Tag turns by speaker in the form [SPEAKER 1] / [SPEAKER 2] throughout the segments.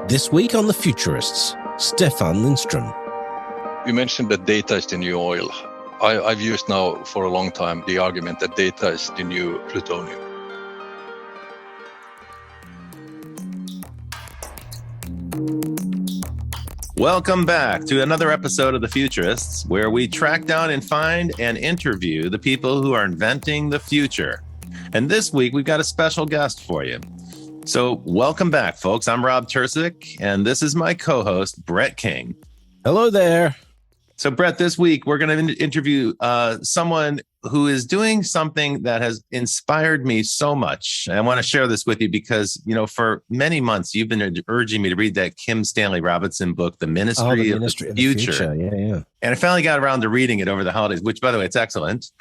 [SPEAKER 1] This week on The Futurists, Stefan Lindström.
[SPEAKER 2] You mentioned that data is the new oil. I've used now for a long time the argument that data is the new plutonium.
[SPEAKER 3] Welcome back to another episode of The Futurists, where we track down and find and interview the people who are inventing the future. And this week, we've got a special guest for you. So welcome back, folks. I'm Rob Tercek, and this is my co-host, Brett King.
[SPEAKER 1] Hello there.
[SPEAKER 3] So, Brett, this week, we're going to interview someone who is doing something that has inspired me so much. And I want to share this with you because, for many months, you've been urging me to read that Kim Stanley Robinson book, The Ministry of the Future.
[SPEAKER 1] Yeah.
[SPEAKER 3] And I finally got around to reading it over the holidays, which, by the way, it's excellent.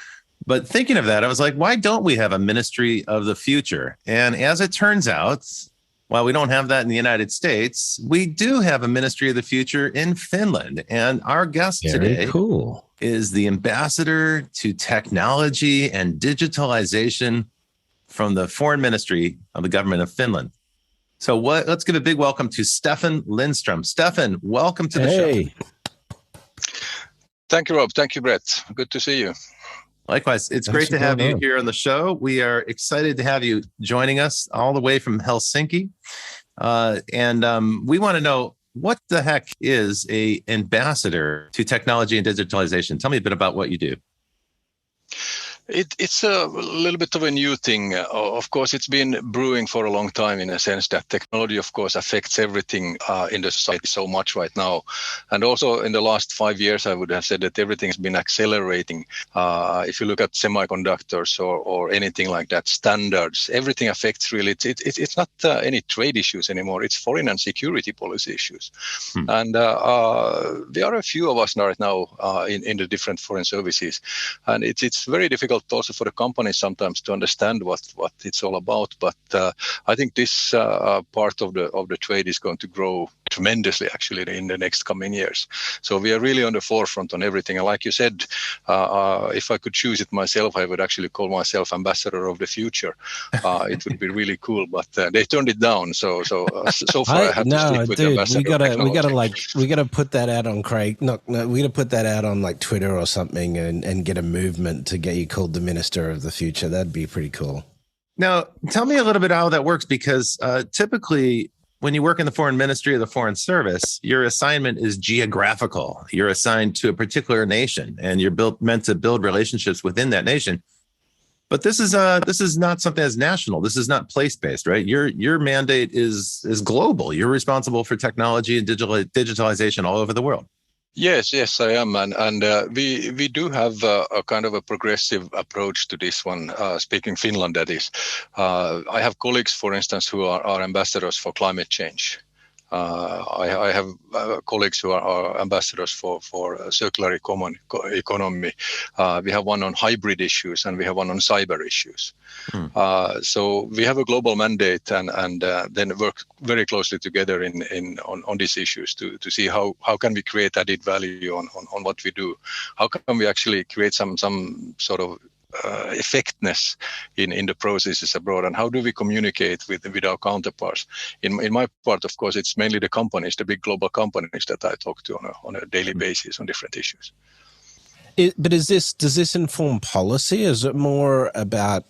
[SPEAKER 3] But thinking of that, I was like, why don't we have a Ministry of the Future? And as it turns out, while we don't have that in the United States, we do have a Ministry of the Future in Finland. And our guest today is the Ambassador to Technology and Digitalization from the Foreign Ministry of the Government of Finland. So let's give a big welcome to Stefan Lindström. Stefan, welcome to the show.
[SPEAKER 2] Thank you, Rob. Thank you, Brett. Good to see you.
[SPEAKER 3] Likewise, it's great to have you here on the show. We are excited to have you joining us all the way from Helsinki. And we want to know, what the heck is an ambassador to technology and digitalization? Tell me a bit about what you do.
[SPEAKER 2] It's a little bit of a new thing. Of course, it's been brewing for a long time in a sense that technology, of course, affects everything in the society so much right now. And also in the last 5 years, I would have said that everything has been accelerating. If you look at semiconductors or anything like that, standards, everything affects really. It's not any trade issues anymore. It's foreign and security policy issues. And there are a few of us right now in the different foreign services. And it's very difficult also for the companies sometimes to understand what it's all about. But I think this part of the trade is going to grow tremendously actually in the next coming years. So we are really on the forefront on everything. And like you said, if I could choose it myself, I would actually call myself Ambassador of the Future. It would be really cool, but they turned it down. So far I have to stick with Ambassador.
[SPEAKER 1] We gotta put that out on Craig. We gotta put that out on like Twitter or something and get a movement to get you called the Minister of the Future. That'd be pretty cool.
[SPEAKER 3] Now, tell me a little bit how that works, because typically when you work in the Foreign Ministry or the Foreign Service, your assignment is geographical. You're assigned to a particular nation, and you're meant to build relationships within that nation. But this is not something that's national. This is not place-based, right? Your mandate is global. You're responsible for technology and digitalization all over the world.
[SPEAKER 2] Yes, I am. And we do have a kind of a progressive approach to this one, speaking Finland, that is. I have colleagues, for instance, who are ambassadors for climate change. I have colleagues who are ambassadors for circular economy. We have one on hybrid issues, and we have one on cyber issues. So we have a global mandate, and then work very closely together on these issues to see how can we create added value on what we do. How can we actually create some sort of effectiveness in the processes abroad, and how do we communicate with our counterparts? In my part, of course, it's mainly the companies, the big global companies that I talk to on a daily basis on different issues.
[SPEAKER 1] But does this inform policy? Is it more about,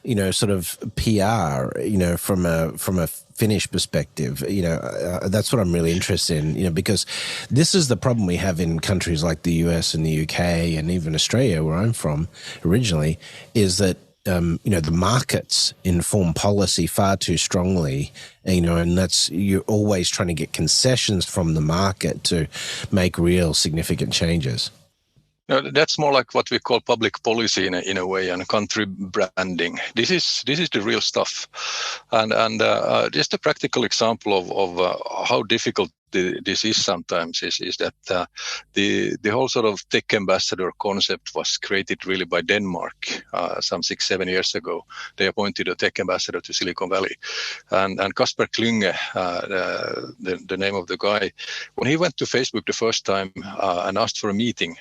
[SPEAKER 1] sort of PR, from a Finnish perspective? That's what I'm really interested in, because this is the problem we have in countries like the US and the UK and even Australia, where I'm from originally, is that the markets inform policy far too strongly, and you're always trying to get concessions from the market to make real significant changes.
[SPEAKER 2] No, that's more like what we call public policy in a way, and country branding. This is the real stuff, and just a practical example of how difficult this is sometimes is that the whole sort of tech ambassador concept was created really by Denmark some 6-7 years ago. They appointed a tech ambassador to Silicon Valley, and Kasper Klynge, the name of the guy, when he went to Facebook the first time and asked for a meeting,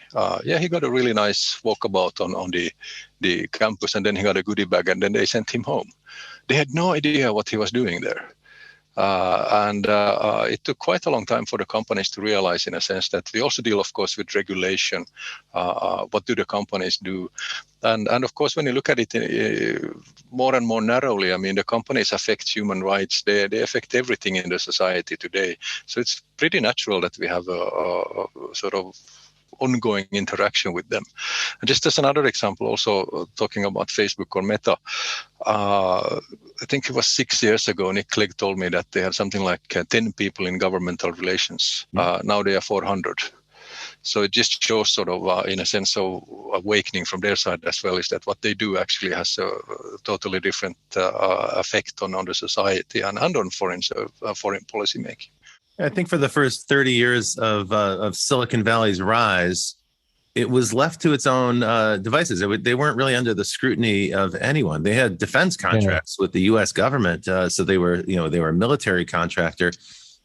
[SPEAKER 2] he got a really nice walkabout on the campus, and then he got a goodie bag, and then they sent him home. They had no idea what he was doing there. And it took quite a long time for the companies to realize, in a sense, that we also deal, of course, with regulation. What do the companies do? And of course, when you look at it more and more narrowly, I mean, the companies affect human rights. They affect everything in the society today. So it's pretty natural that we have a sort of ongoing interaction with them. And just as another example, also talking about Facebook or Meta, I think it was 6 years ago, Nick Clegg told me that they had something like 10 people in governmental relations. Now they are 400. So it just shows sort of, in a sense of awakening from their side as well, is that what they do actually has a totally different effect on the society and on foreign policy making.
[SPEAKER 3] I think for the first 30 years of Silicon Valley's rise, it was left to its own devices. They weren't really under the scrutiny of anyone. They had defense contracts with the U.S. government, so they were a military contractor.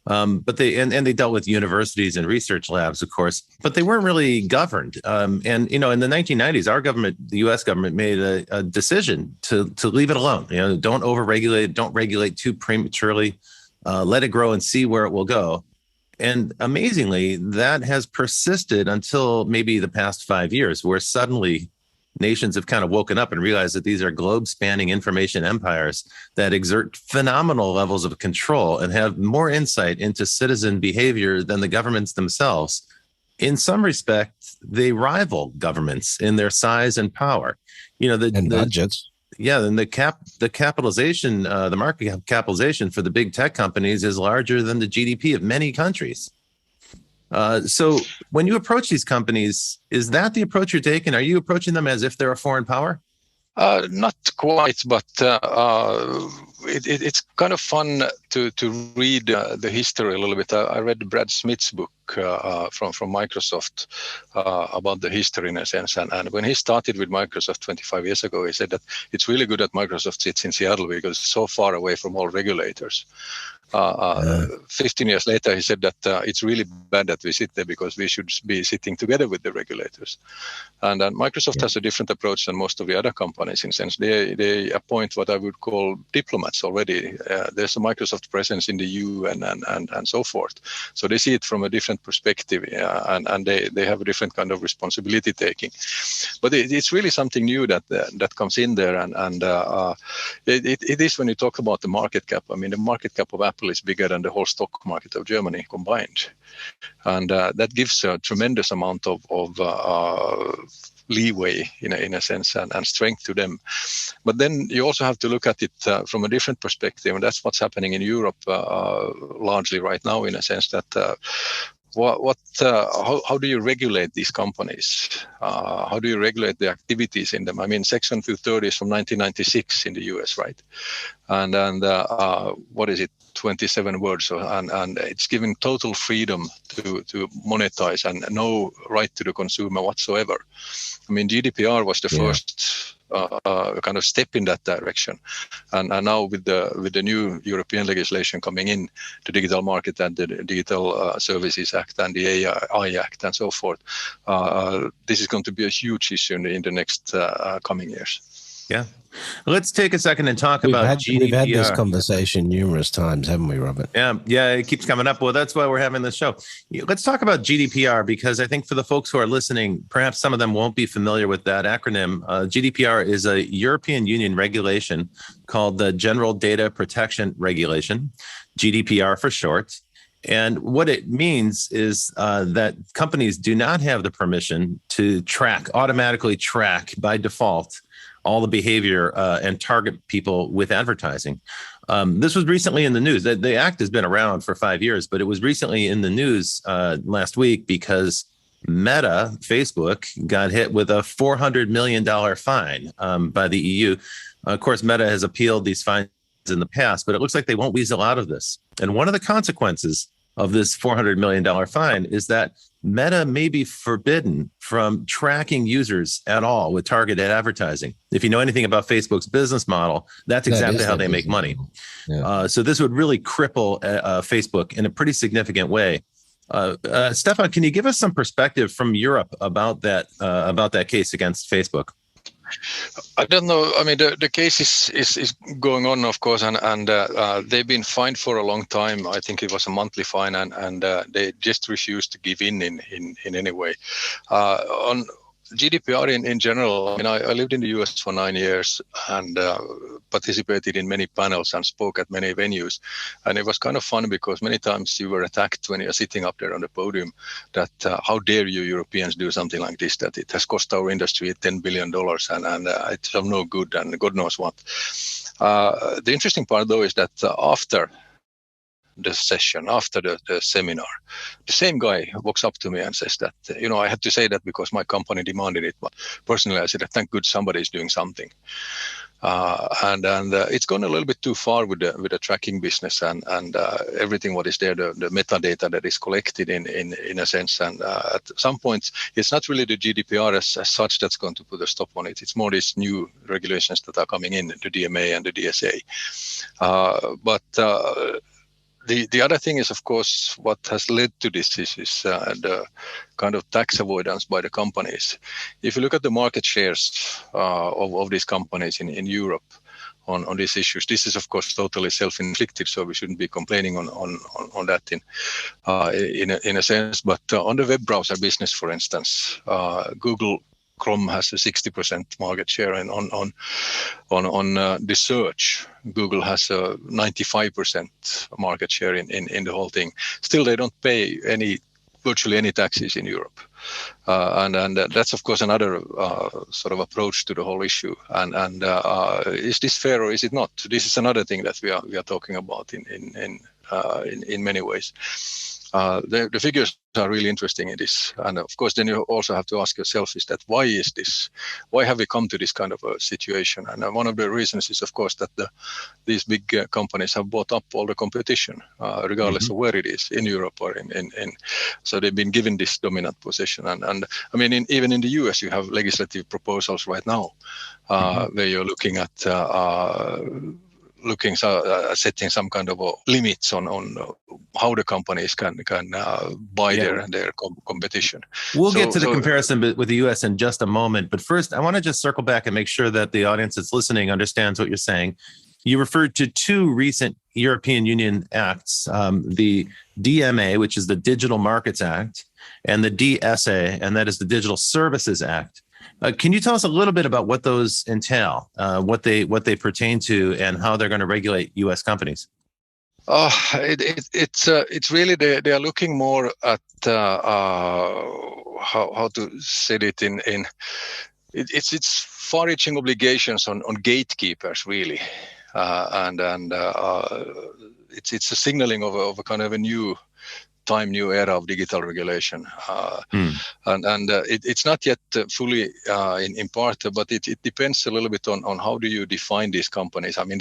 [SPEAKER 3] But they dealt with universities and research labs, of course, but they weren't really governed. And in the 1990s, our government, the U.S. government, made a decision to leave it alone. Don't overregulate, don't regulate too prematurely. Let it grow and see where it will go. And amazingly, that has persisted until maybe the past 5 years, where suddenly nations have kind of woken up and realized that these are globe-spanning information empires that exert phenomenal levels of control and have more insight into citizen behavior than the governments themselves. In some respect, they rival governments in their size and power.
[SPEAKER 1] And budgets.
[SPEAKER 3] Yeah, and the capitalization, the market capitalization for the big tech companies is larger than the GDP of many countries. So when you approach these companies, is that the approach you're taking? Are you approaching them as if they're a foreign power?
[SPEAKER 2] Not quite, but it's kind of fun to read the history a little bit. I read Brad Smith's book from Microsoft about the history, in a sense. And when he started with Microsoft 25 years ago, he said that it's really good that Microsoft sits in Seattle because it's so far away from all regulators. 15 years later, he said that it's really bad that we sit there because we should be sitting together with the regulators. And Microsoft has a different approach than most of the other companies, in a sense. They appoint what I would call diplomats already. There's a Microsoft presence in the EU and so forth. So they see it from a different perspective, and they have a different kind of responsibility taking. But it's really something new that comes in there. And it is, when you talk about the market cap, I mean, the market cap of Apple is bigger than the whole stock market of Germany combined. And that gives a tremendous amount of leeway, in a sense, and strength to them. But then you also have to look at it from a different perspective, and that's what's happening in Europe largely right now, in a sense that how do you regulate these companies? How do you regulate the activities in them? I mean, Section 230 is from 1996 in the US, right? And what is it? 27 words, and it's giving total freedom to monetize and no right to the consumer whatsoever. I mean, GDPR was the first kind of step in that direction, and now with the new European legislation coming in, the Digital Market and the Digital Services Act and the AI Act and so forth, this is going to be a huge issue in the next coming years.
[SPEAKER 3] Yeah. Let's take a second and talk about GDPR.
[SPEAKER 1] We've had this conversation numerous times, haven't we, Robert?
[SPEAKER 3] Yeah, it keeps coming up. Well, that's why we're having this show. Let's talk about GDPR, because I think for the folks who are listening, perhaps some of them won't be familiar with that acronym. GDPR is a European Union regulation called the General Data Protection Regulation, GDPR for short. And what it means is that companies do not have the permission to automatically track by default all the behavior and target people with advertising. This was recently in the news. The act has been around for 5 years, but it was recently in the news last week because Meta, Facebook, got hit with a $400 million fine by the EU. Of course, Meta has appealed these fines in the past, but it looks like they won't weasel out of this. And one of the consequences of this $400 million fine is that Meta may be forbidden from tracking users at all with targeted advertising. If you know anything about Facebook's business model, that's exactly how they make money. Yeah. So this would really cripple Facebook in a pretty significant way. Stefan, can you give us some perspective from Europe about that case against Facebook?
[SPEAKER 2] I don't know. I mean, the case is going on, of course, and they've been fined for a long time. I think it was a monthly fine, and they just refused to give in any way. On GDPR in general, I mean, I lived in the US for 9 years and participated in many panels and spoke at many venues. And it was kind of fun because many times you were attacked when you're sitting up there on the podium that how dare you Europeans do something like this, that it has cost our industry $10 billion and it's of no good and God knows what. The interesting part, though, is that after the session, after the seminar, the same guy walks up to me and says that, I had to say that because my company demanded it, but personally I said, thank good somebody is doing something. And it's gone a little bit too far with the tracking business and everything what is there, the metadata that is collected in a sense. And at some point, it's not really the GDPR as such that's going to put a stop on it. It's more these new regulations that are coming in, the DMA and the DSA. The other thing is, of course, what has led to this is the kind of tax avoidance by the companies. If you look at the market shares of these companies in Europe on these issues, this is, of course, totally self-inflicted, so we shouldn't be complaining on that in a sense. But on the web browser business, for instance, Google Chrome has a 60% market share, and on the search, Google has a 95% market share in the whole thing. Still, they don't pay virtually any taxes in Europe, and that's of course another sort of approach to the whole issue. And is this fair or is it not? This is another thing that we are talking about in many ways. The figures are really interesting in this, and of course then you also have to ask yourself is that why is this? Why have we come to this kind of a situation? And one of the reasons is of course that these big companies have bought up all the competition, regardless of where it is, in Europe or in so they've been given this dominant position. And I mean even in the US you have legislative proposals right now where you're looking at setting some kind of limits on how the companies can buy their competition.
[SPEAKER 3] We'll get to the comparison with the U.S. in just a moment, but first I want to just circle back and make sure that the audience that's listening understands what you're saying. You referred to two recent European Union acts, the DMA, which is the Digital Markets Act, and the DSA, and that is the Digital Services Act. Can you tell us a little bit about what those entail, what they pertain to, and how they're going to regulate U.S. companies?
[SPEAKER 2] It's really they are looking more at how to say it in it's far-reaching obligations on gatekeepers really, and it's a signaling of a kind of a new era of digital regulation, and it's not yet fully in part, but it depends a little bit on how do you define these companies. I mean,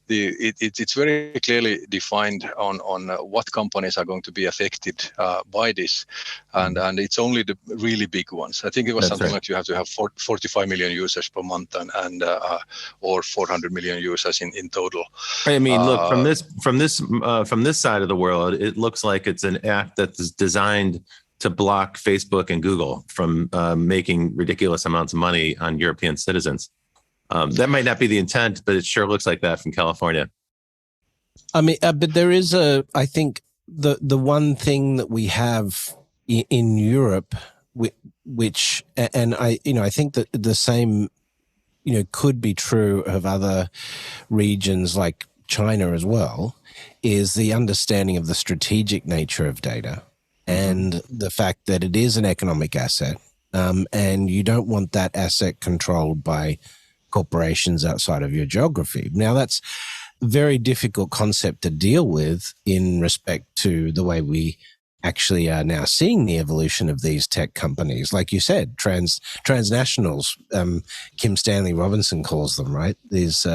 [SPEAKER 2] it's very clearly defined on what companies are going to be affected by this, and it's only the really big ones. I think it was something like you have to have 45 million users per month and or 400 million users in total.
[SPEAKER 3] I mean, look, from this side of the world, it looks like it's an act that is designed to block Facebook and Google from making ridiculous amounts of money on European citizens. That might not be the intent, but it sure looks like that from California.
[SPEAKER 1] I mean, but there is I think the one thing that we have in Europe, which, and I think that the same, could be true of other regions like China as well, is the understanding of the strategic nature of data and the fact that it is an economic asset, and you don't want that asset controlled by corporations outside of your geography. Now, that's a very difficult concept to deal with in respect to the way we actually are now seeing the evolution of these tech companies. Like you said, transnationals, Kim Stanley Robinson calls them, right? These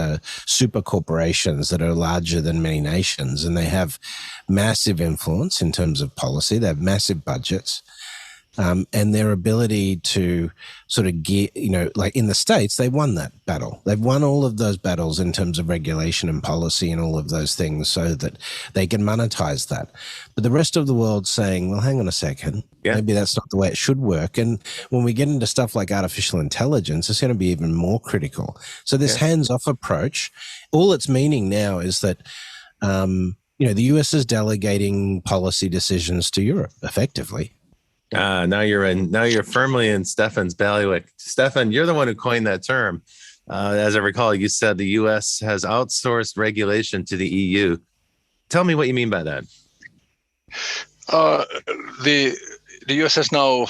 [SPEAKER 1] super corporations that are larger than many nations, and they have massive influence in terms of policy. They have massive budgets. and their ability to sort of get, like in the States, they won that battle. They've won all of those battles in terms of regulation and policy and all of those things so that they can monetize that. But the rest of the world's saying, well, hang on a second, maybe that's not the way it should work. And when we get into stuff like artificial intelligence, it's going to be even more critical. So this hands-off approach, all it's meaning now is that, the US is delegating policy decisions to Europe effectively.
[SPEAKER 3] Now you're firmly in Stefan's bailiwick. Stefan, you're the one who coined that term. As I recall, you said the U.S. has outsourced regulation to the EU. Tell me what you mean by that.
[SPEAKER 2] The U.S. has now,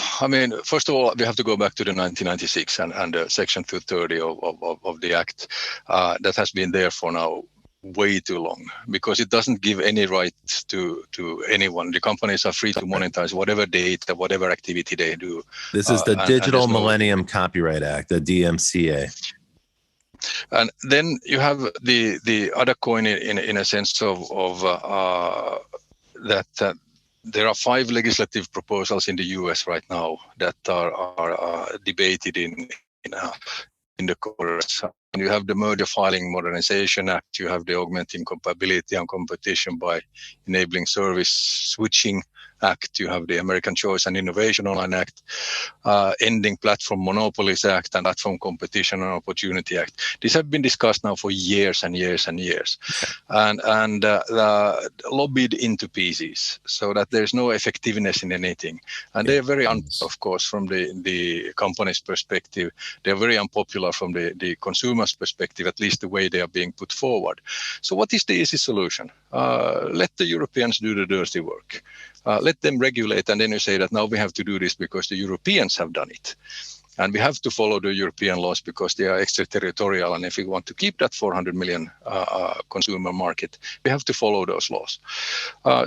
[SPEAKER 2] first of all, we have to go back to the 1996 and Section 230 of the Act that has been there for now way too long, because it doesn't give any right to anyone. The companies are free to monetize whatever data, whatever activity they do.
[SPEAKER 3] This is the Digital Millennium Copyright Act, the DMCA.
[SPEAKER 2] And then you have the other coin in a sense of that there are 5 legislative proposals in the US right now that are debated in the Congress. You have the Merger Filing Modernization Act, you have the Augmenting Compatibility and Competition by Enabling Service Switching Act, you have the American Choice and Innovation Online Act, Ending Platform Monopolies Act, and Platform Competition and Opportunity Act. These have been discussed now for years and years and years, and lobbied into pieces so that there's no effectiveness in anything. And they're very, of course, from the company's perspective, they're very unpopular from the consumer's perspective, at least the way they are being put forward. So what is the easy solution? Let the Europeans do the dirty work. Let them regulate, and then you say that now we have to do this because the Europeans have done it. And we have to follow the European laws because they are extraterritorial. And if we want to keep that 400 million consumer market, we have to follow those laws.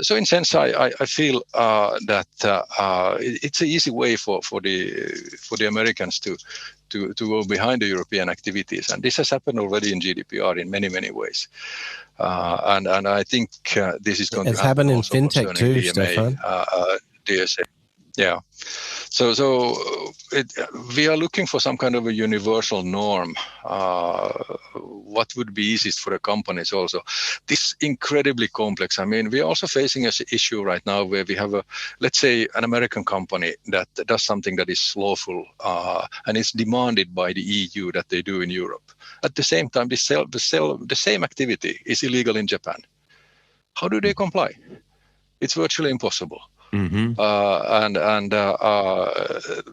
[SPEAKER 2] So in a sense, I feel that it's an easy way for the Americans to go behind the European activities. And this has happened already in GDPR in many, many ways. And I think this is going to happen
[SPEAKER 1] in fintech too, Stefan.
[SPEAKER 2] DSA. Yeah. So we are looking for some kind of a universal norm. What would be easiest for the companies also? This is incredibly complex. We are also facing an issue right now where we have let's say an American company that does something that is lawful and is demanded by the EU that they do in Europe. At the same time, the same activity is illegal in Japan. How do they comply? It's virtually impossible.
[SPEAKER 3] Mm-hmm.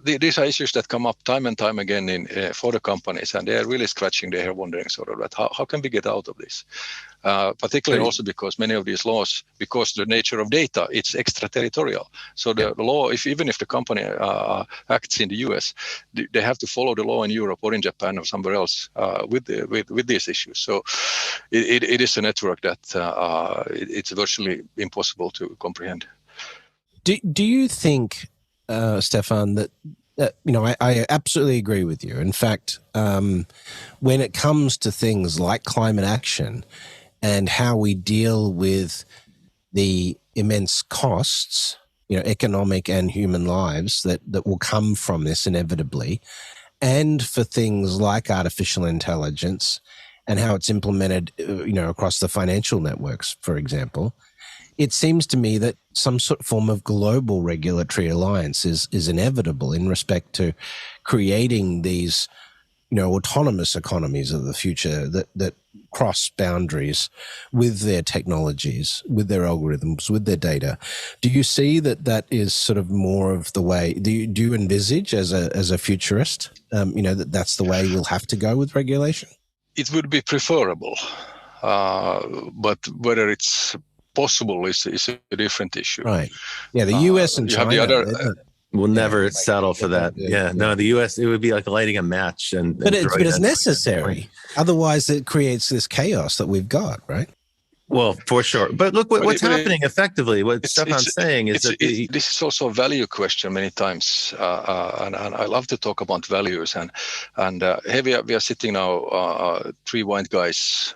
[SPEAKER 2] These are issues that come up time and time again for the companies, and they are really scratching their head, wondering sort of that how can we get out of this? Particularly also because many of these laws, because the nature of data, it's extraterritorial. So the law, even if the company acts in the US, they have to follow the law in Europe or in Japan or somewhere else with these issues. So it is a network that it's virtually impossible to comprehend.
[SPEAKER 1] Do you think, Stefan, that I absolutely agree with you. In fact, when it comes to things like climate action and how we deal with the immense costs, economic and human lives that will come from this inevitably, and for things like artificial intelligence and how it's implemented, across the financial networks, for example, it seems to me that some sort of form of global regulatory alliance is inevitable in respect to creating these, autonomous economies of the future that cross boundaries with their technologies, with their algorithms, with their data. Do you see that is sort of more of the way? Do you envisage as a futurist, that's the way we'll have to go with regulation?
[SPEAKER 2] It would be preferable, but whether it's possible is a different issue.
[SPEAKER 1] Right. Yeah, the US and China.
[SPEAKER 2] Have the other,
[SPEAKER 3] we'll never settle for that. Yeah. No, the US, it would be like lighting a match.
[SPEAKER 1] But it's necessary. Otherwise, it creates this chaos that we've got, right?
[SPEAKER 3] Well, for sure. But look, what's happening effectively, what Stefan's saying is that
[SPEAKER 2] this is also a value question many times. And I love to talk about values. And here we are sitting now, three white guys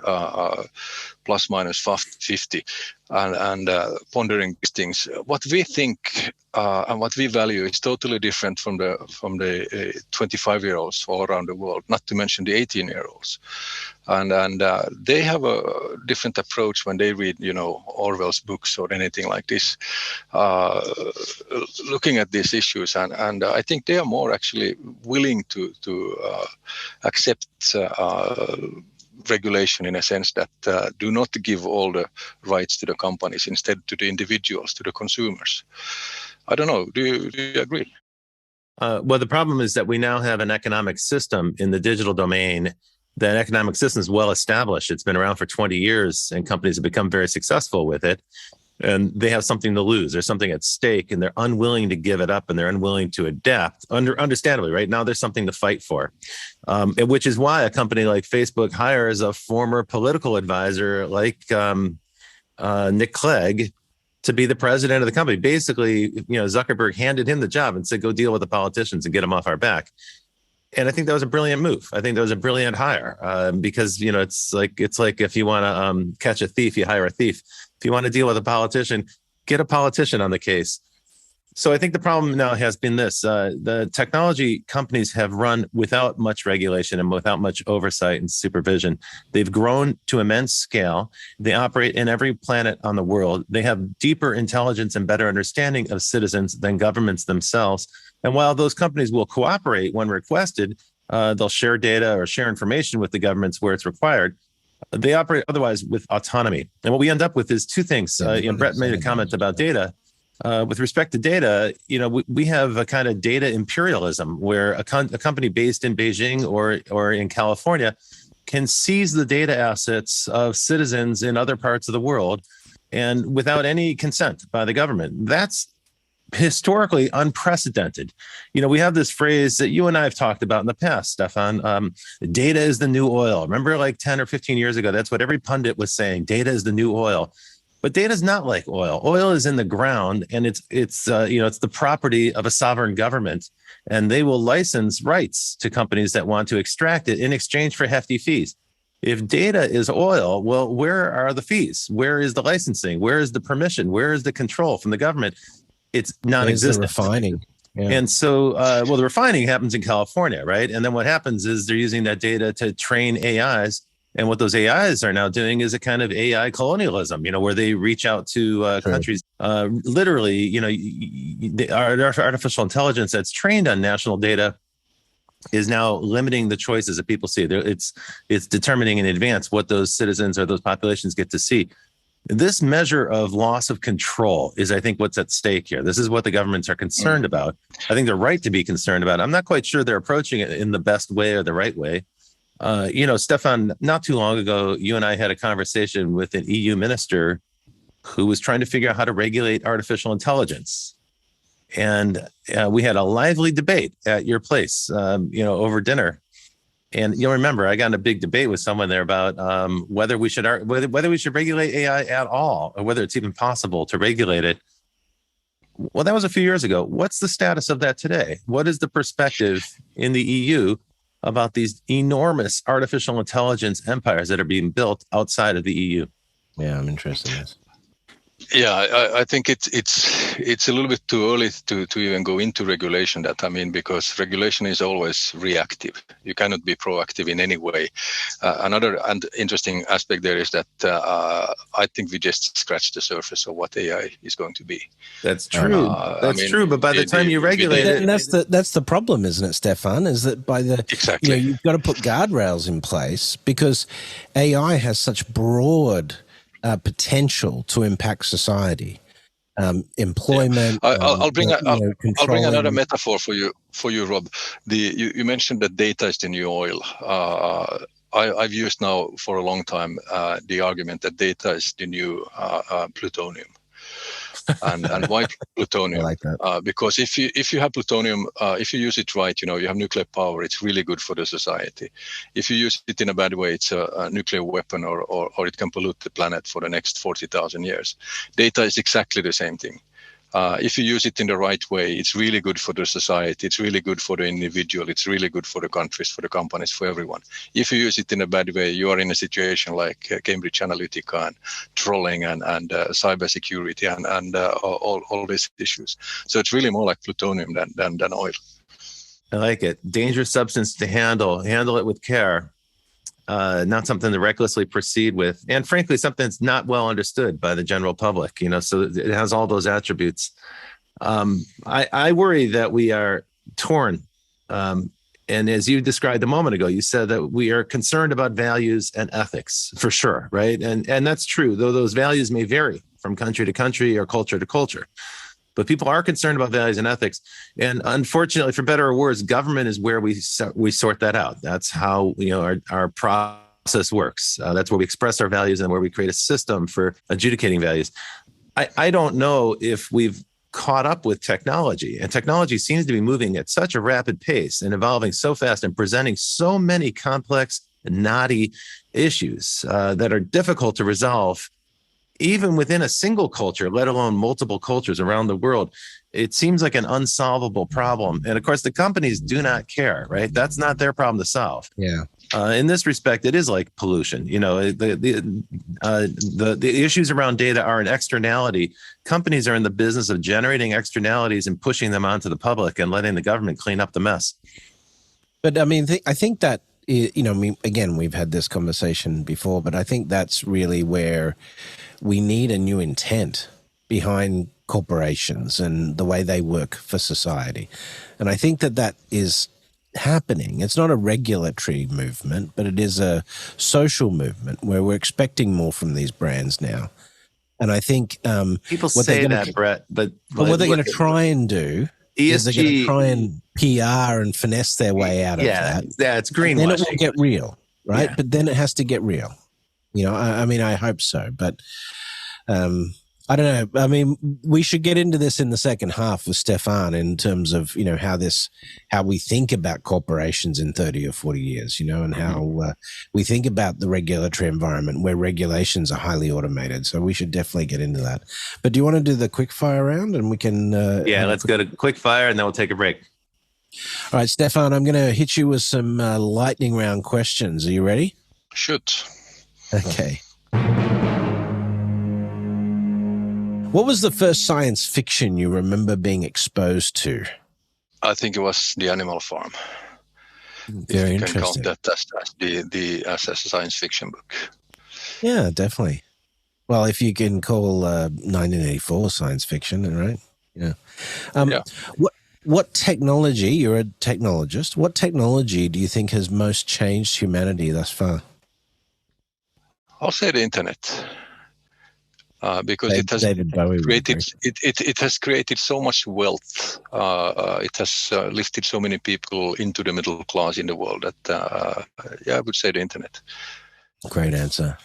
[SPEAKER 2] plus minus 50, and pondering these things. What we think and what we value is totally different from the 25-year-olds all around the world, not to mention the 18-year-olds. And they have a different approach when they read, Orwell's books or anything like this, looking at these issues. And I think they are more actually willing to accept regulation in a sense that do not give all the rights to the companies, instead to the individuals, to the consumers. I don't know. Do you agree?
[SPEAKER 3] Well, the problem is that we now have an economic system in the digital domain. That economic system is well established. It's been around for 20 years, and companies have become very successful with it. And they have something to lose. There's something at stake, and they're unwilling to give it up, and they're unwilling to adapt. Understandably, right now there's something to fight for, which is why a company like Facebook hires a former political advisor like Nick Clegg to be the president of the company. Basically, Zuckerberg handed him the job and said, "Go deal with the politicians and get them off our back." And I think that was a brilliant move. I think that was a brilliant hire because, it's like if you want to catch a thief, you hire a thief. If you want to deal with a politician, get a politician on the case. So I think the problem now has been this. The technology companies have run without much regulation and without much oversight and supervision. They've grown to immense scale. They operate in every planet on the world. They have deeper intelligence and better understanding of citizens than governments themselves. And while those companies will cooperate when requested, they'll share data or share information with the governments where it's required. They operate otherwise with autonomy. And what we end up with is two things. Brett made a comment about data. With respect to data, we have a kind of data imperialism where a company based in Beijing or in California can seize the data assets of citizens in other parts of the world and without any consent by the government. That's historically unprecedented. We have this phrase that you and I have talked about in the past, Stefan. Data is the new oil. Remember, like 10 or 15 years ago, that's what every pundit was saying. Data is the new oil. But data is not like oil. Oil is in the ground, and it's the property of a sovereign government, and they will license rights to companies that want to extract it in exchange for hefty fees. If data is oil, well, where are the fees? Where is the licensing? Where is the permission? Where is the control from the government? It's non-existent.
[SPEAKER 1] There's the refining. Yeah.
[SPEAKER 3] And so, the refining happens in California, right? And then what happens is they're using that data to train AIs. And what those AIs are now doing is a kind of AI colonialism, where they reach out to countries. Literally, the artificial intelligence that's trained on national data is now limiting the choices that people see. It's determining in advance what those citizens or those populations get to see. This measure of loss of control is, I think, what's at stake here. This is what the governments are concerned about. I think they're right to be concerned about. I'm not quite sure they're approaching it in the best way or the right way. Stefan, not too long ago, you and I had a conversation with an EU minister who was trying to figure out how to regulate artificial intelligence. And we had a lively debate at your place, over dinner. And you'll remember, I got in a big debate with someone there about whether we should regulate AI at all, or whether it's even possible to regulate it. Well, that was a few years ago. What's the status of that today? What is the perspective in the EU about these enormous artificial intelligence empires that are being built outside of the EU?
[SPEAKER 1] Yeah, I'm interested in this.
[SPEAKER 2] Yeah, I think it's a little bit too early to even go into regulation. Because regulation is always reactive. You cannot be proactive in any way. Another interesting aspect there is that I think we just scratched the surface of what AI is going to be.
[SPEAKER 3] That's true. True. But by the time you regulate it,
[SPEAKER 1] and that's the problem, isn't it, Stefan? Is that
[SPEAKER 2] exactly
[SPEAKER 1] you've got to put guardrails in place because AI has such broad potential to impact society, employment.
[SPEAKER 2] Yeah. I'll bring another metaphor for you, Rob. You mentioned that data is the new oil. I've used now for a long time the argument that data is the new plutonium. And why plutonium?
[SPEAKER 1] I like that.
[SPEAKER 2] Because if you have plutonium, if you use it right, you have nuclear power. It's really good for the society. If you use it in a bad way, it's a nuclear weapon, or it can pollute the planet for the next 40,000 years. Data is exactly the same thing. If you use it in the right way, it's really good for the society. It's really good for the individual. It's really good for the countries, for the companies, for everyone. If you use it in a bad way, you are in a situation like Cambridge Analytica and trolling and cybersecurity and all these issues. So it's really more like plutonium than oil.
[SPEAKER 3] I like it. Dangerous substance to handle it with care. Not something to recklessly proceed with, and frankly, something that's not well understood by the general public. So it has all those attributes. I worry that we are torn. And as you described a moment ago, you said that we are concerned about values and ethics for sure, right? And that's true, though those values may vary from country to country or culture to culture. But people are concerned about values and ethics. And unfortunately, for better or worse, government is where we sort that out. That's how our process works. That's where we express our values and where we create a system for adjudicating values. I don't know if we've caught up with technology. And technology seems to be moving at such a rapid pace and evolving so fast and presenting so many complex, knotty issues that are difficult to resolve even within a single culture, let alone multiple cultures around the world. It seems like an unsolvable problem. And of course, the companies do not care, right? That's not their problem to solve.
[SPEAKER 1] Yeah.
[SPEAKER 3] In this respect, it is like pollution. The issues around data are an externality. Companies are in the business of generating externalities and pushing them onto the public and letting the government clean up the mess.
[SPEAKER 1] But I mean, I think that, again, we've had this conversation before, but I think that's really where we need a new intent behind corporations and the way they work for society. And I think that is happening. It's not a regulatory movement, but it is a social movement where we're expecting more from these brands now. And I think
[SPEAKER 3] people say that, Brett, but
[SPEAKER 1] what they're going to try and do is they're going to try and PR and finesse their way out of that.
[SPEAKER 3] Yeah, it's greenwashing.
[SPEAKER 1] Then it will get real, right?
[SPEAKER 3] Yeah.
[SPEAKER 1] But then it has to get real. I mean, I hope so, but I don't know. I mean, we should get into this in the second half with Stefan in terms of, how we think about corporations in 30 or 40 years, and how we think about the regulatory environment where regulations are highly automated. So we should definitely get into that. But do you want to do the quick fire round and we can...
[SPEAKER 3] let's go to quick fire and then we'll take a break.
[SPEAKER 1] All right, Stefan, I'm going to hit you with some lightning round questions. Are you ready?
[SPEAKER 2] Shoot.
[SPEAKER 1] Okay. What was the first science fiction you remember being exposed to?
[SPEAKER 2] I think it was The Animal Farm.
[SPEAKER 1] Very interesting.
[SPEAKER 2] You can count that as a science fiction book.
[SPEAKER 1] Yeah, definitely. Well, if you can call 1984 science fiction, right? Yeah. What technology? You're a technologist. What technology do you think has most changed humanity thus far?
[SPEAKER 2] I'll say the internet. Because it has created so much wealth. It has lifted so many people into the middle class in the world that I would say the internet.
[SPEAKER 1] Great answer.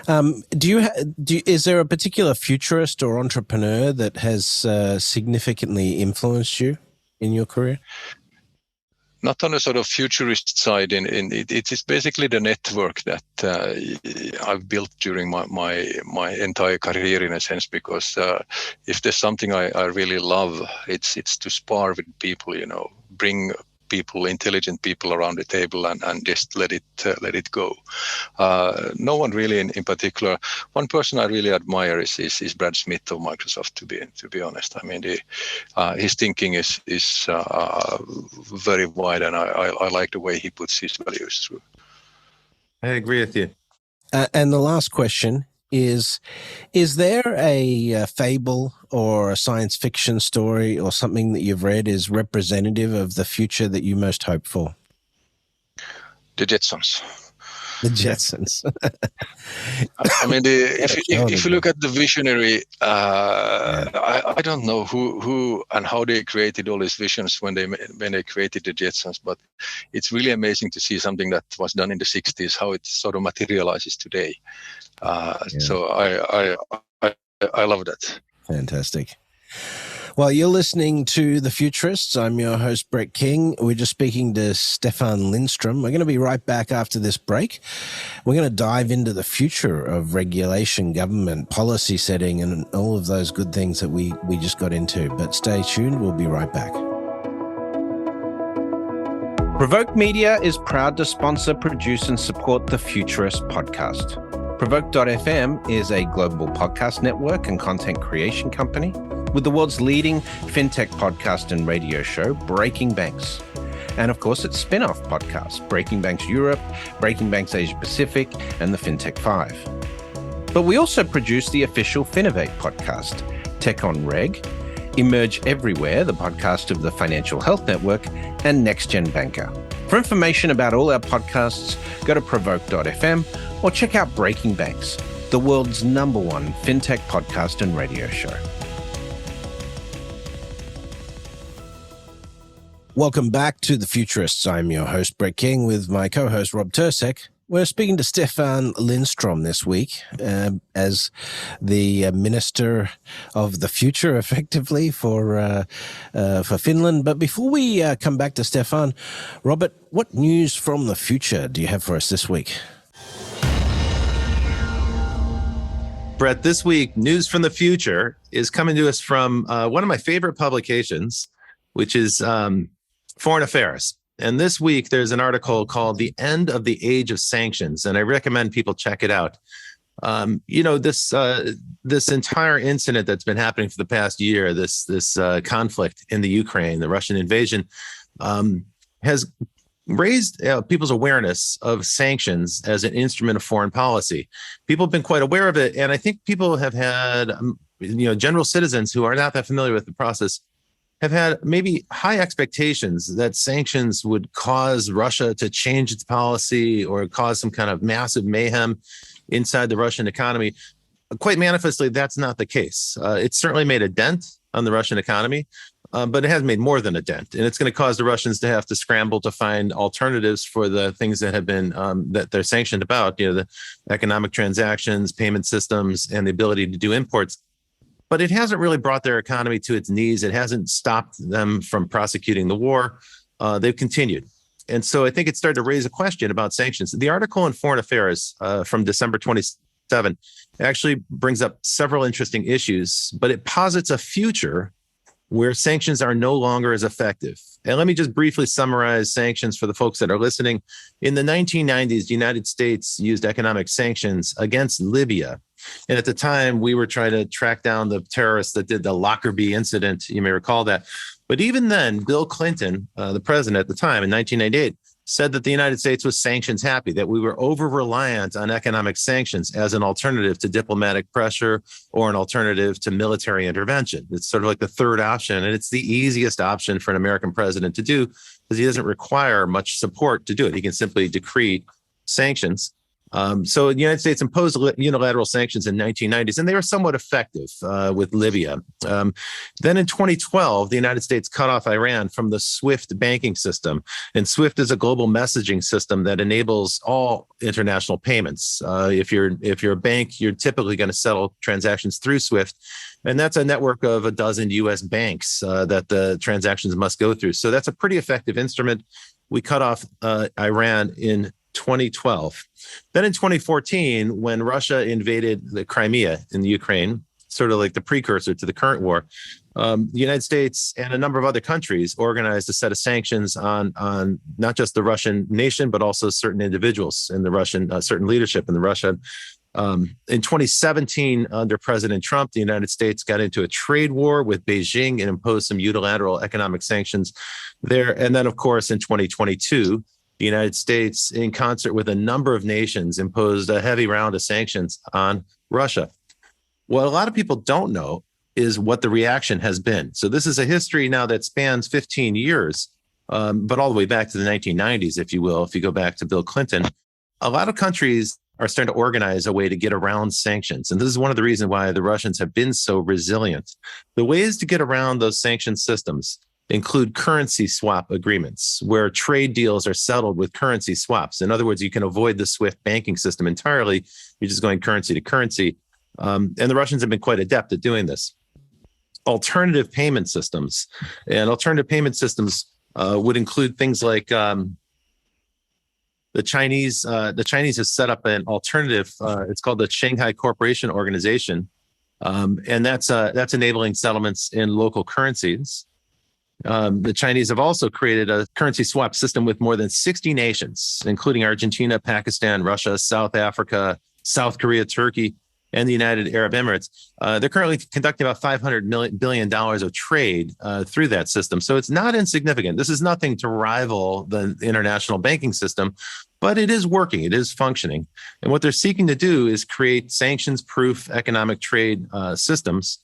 [SPEAKER 1] Is there a particular futurist or entrepreneur that has significantly influenced you in your career?
[SPEAKER 2] Not on a sort of futurist side. It is basically the network that I've built during my entire career, in a sense. Because if there's something I really love, it's to spar with people. Bring people, intelligent people, around the table and just let it go. No one really in particular. One person I really admire is Brad Smith of Microsoft. To be honest, I mean his thinking is very wide, and I like the way he puts his values through.
[SPEAKER 3] I agree with you.
[SPEAKER 1] And the last question is there a fable or a science fiction story or something that you've read is representative of the future that you most hope for?
[SPEAKER 2] The Jetsons.
[SPEAKER 1] The Jetsons.
[SPEAKER 2] I mean, if you look at the visionary, I don't know who and how they created all these visions when they created the Jetsons, but it's really amazing to see something that was done in the 60s, how it sort of materializes today. So I love that.
[SPEAKER 1] Fantastic. Well, you're listening to The Futurists. I'm your host, Brett King. We're just speaking to Stefan Lindström. We're going to be right back after this break. We're going to dive into the future of regulation, government, policy setting, and all of those good things that we just got into. But stay tuned. We'll be right back. Provoke Media is proud to sponsor, produce, and support the Futurist podcast. Provoke.fm is a global podcast network and content creation company with the world's leading fintech podcast and radio show, Breaking Banks. And of course, its spin-off podcast, Breaking Banks Europe, Breaking Banks Asia Pacific, and the FinTech 5. But we also produce the official Finovate podcast, Tech on Reg, Emerge Everywhere, the podcast of the Financial Health Network, and Next Gen Banker. For information about all our podcasts, go to provoke.fm or check out Breaking Banks, the world's #1 fintech podcast and radio show. Welcome back to The Futurists. I'm your host, Brett King, with my co-host, Rob Tercek. We're speaking to Stefan Lindström this week as the Minister of the Future, effectively, for Finland. But before we come back to Stefan, Robert, what news from the future do you have for us this week?
[SPEAKER 3] Brett, this week, news from the future is coming to us from one of my favorite publications, which is Foreign Affairs. And this week, there's an article called The End of the Age of Sanctions, and I recommend people check it out. This entire incident that's been happening for the past year, this conflict in the Ukraine, the Russian invasion, has raised people's awareness of sanctions as an instrument of foreign policy. People have been quite aware of it, and I think people have had, general citizens who are not that familiar with the process have had maybe high expectations that sanctions would cause Russia to change its policy or cause some kind of massive mayhem inside the Russian economy. Quite manifestly, that's not the case. It's certainly made a dent on the Russian economy, but it has made more than a dent. And it's going to cause the Russians to have to scramble to find alternatives for the things that have been, that they're sanctioned about, the economic transactions, payment systems, and the ability to do imports. But it hasn't really brought their economy to its knees. It hasn't stopped them from prosecuting the war. They've continued. And so I think it started to raise a question about sanctions. The article in Foreign Affairs from December 27 actually brings up several interesting issues, but it posits a future where sanctions are no longer as effective. And let me just briefly summarize sanctions for the folks that are listening. In the 1990s, the United States used economic sanctions against Libya. And at the time, we were trying to track down the terrorists that did the Lockerbie incident. You may recall that. But even then, Bill Clinton, the president at the time in 1998, said that the United States was sanctions happy, that we were over-reliant on economic sanctions as an alternative to diplomatic pressure or an alternative to military intervention. It's sort of like the third option, and it's the easiest option for an American president to do because he doesn't require much support to do it. He can simply decree sanctions. So the United States imposed unilateral sanctions in 1990s, and they were somewhat effective with Libya. Then in 2012, the United States cut off Iran from the SWIFT banking system. And SWIFT is a global messaging system that enables all international payments. If you're a bank, you're typically going to settle transactions through SWIFT. And that's a network of a dozen U.S. banks that the transactions must go through. So that's a pretty effective instrument. We cut off Iran in 2012. Then in 2014, when Russia invaded the Crimea in the Ukraine, sort of like the precursor to the current war, the United States and a number of other countries organized a set of sanctions on not just the Russian nation, but also certain individuals in the Russian, certain leadership in the Russia. In 2017, under President Trump, the United States got into a trade war with Beijing and imposed some unilateral economic sanctions there. And then, of course, in 2022, the United States, in concert with a number of nations, imposed a heavy round of sanctions on Russia. What a lot of people don't know is what the reaction has been. So this is a history now that spans 15 years, but all the way back to the 1990s, if you will, if you go back to Bill Clinton. A lot of countries are starting to organize a way to get around sanctions. And this is one of the reasons why the Russians have been so resilient. The ways to get around those sanction systems include currency swap agreements, where trade deals are settled with currency swaps. In other words, you can avoid the SWIFT banking system entirely. You're just going currency to currency. And the Russians have been quite adept at doing this. alternative payment systems. And alternative payment systems would include things like the Chinese has set up an alternative. It's called the Shanghai Cooperation Organization, and that's enabling settlements in local currencies. The Chinese have also created a currency swap system with more than 60 nations, including Argentina, Pakistan, Russia, South Africa, South Korea, Turkey, and the United Arab Emirates. They're currently conducting about $500 billion of trade through that system. So it's not insignificant. This is nothing to rival the international banking system, but it is working. It is functioning. And what they're seeking to do is create sanctions-proof economic trade systems.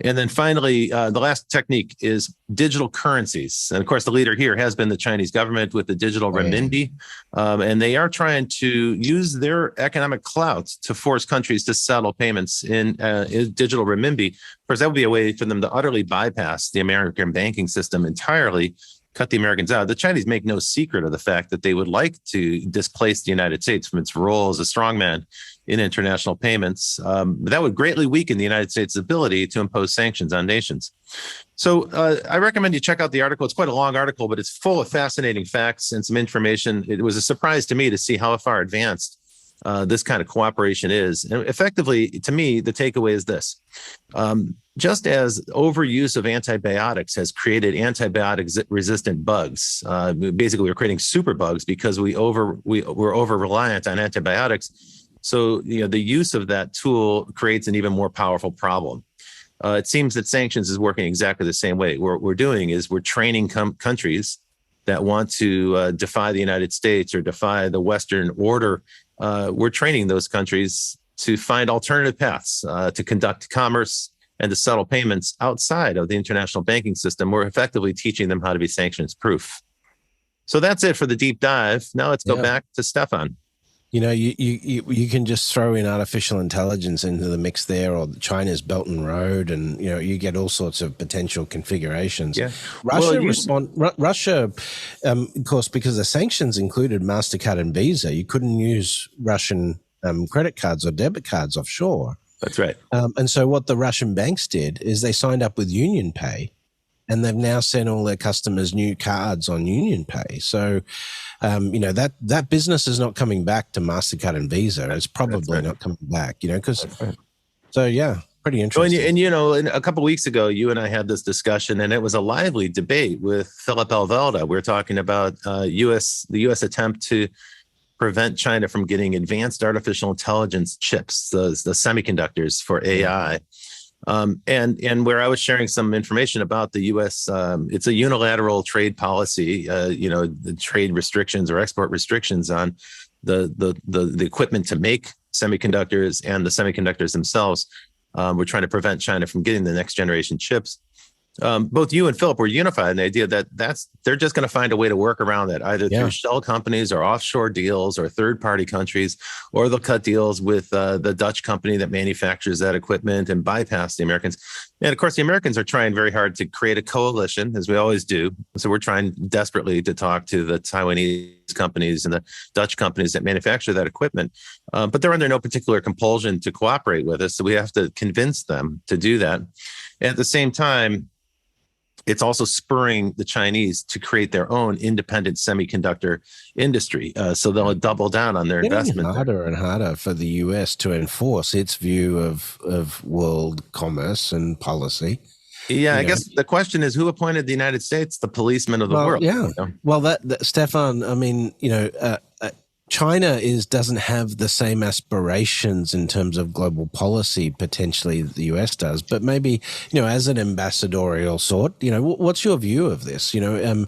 [SPEAKER 3] And then finally, the last technique is digital currencies. And of course, the leader here has been the Chinese government with the digital renminbi. And they are trying to use their economic clout to force countries to settle payments in digital renminbi. Of course, that would be a way for them to utterly bypass the American banking system entirely, cut the Americans out. The Chinese make no secret of the fact that they would like to displace the United States from its role as a strongman in international payments. That would greatly weaken the United States' ability to impose sanctions on nations. So I recommend you check out the article. It's quite a long article, but it's full of fascinating facts and some information. It was a surprise to me to see how far advanced this kind of cooperation is. And effectively, to me, the takeaway is this. Just as overuse of antibiotics has created antibiotic-resistant bugs, basically we're creating super bugs because we're over-reliant on antibiotics. So the use of that tool creates an even more powerful problem. It seems that sanctions is working exactly the same way. What we're doing is we're training countries that want to defy the United States or defy the Western order. We're training those countries to find alternative paths to conduct commerce and to settle payments outside of the international banking system. We're effectively teaching them how to be sanctions proof. So that's it for the deep dive. Now let's go back to Stefan.
[SPEAKER 1] You can just throw in artificial intelligence into the mix there, or China's Belt and Road, and you get all sorts of potential configurations.
[SPEAKER 3] Yeah.
[SPEAKER 1] Russia, of course, because the sanctions included MasterCard and Visa, you couldn't use Russian credit cards or debit cards offshore.
[SPEAKER 3] That's right.
[SPEAKER 1] And so what the Russian banks did is they signed up with Union Pay, and they've now sent all their customers new cards on Union Pay. So, that business is not coming back to MasterCard and Visa. It's probably not coming back, because, so yeah, pretty interesting.
[SPEAKER 3] And a couple of weeks ago, you and I had this discussion, and it was a lively debate with Philip Alvelda. We were talking about the U.S. attempt to prevent China from getting advanced artificial intelligence chips, the semiconductors for AI. And where I was sharing some information about the U.S., it's a unilateral trade policy, the trade restrictions or export restrictions on the equipment to make semiconductors and the semiconductors themselves. We're trying to prevent China from getting the next generation chips. Both you and Philip were unified in the idea that they're just going to find a way to work around that, either through shell companies or offshore deals or third-party countries, or they'll cut deals with the Dutch company that manufactures that equipment and bypass the Americans. And of course, the Americans are trying very hard to create a coalition, as we always do. So we're trying desperately to talk to the Taiwanese companies and the Dutch companies that manufacture that equipment. But they're under no particular compulsion to cooperate with us. So we have to convince them to do that. And at the same time, it's also spurring the Chinese to create their own independent semiconductor industry. So they'll double down on their investment.
[SPEAKER 1] It's harder and harder for the US to enforce its view of world commerce and policy.
[SPEAKER 3] Yeah, I guess the question is, who appointed the United States the policeman of the world?
[SPEAKER 1] Yeah. Well, that Stefan, I mean, China doesn't have the same aspirations in terms of global policy potentially that the US does, but maybe as an ambassadorial sort, what's your view of this? The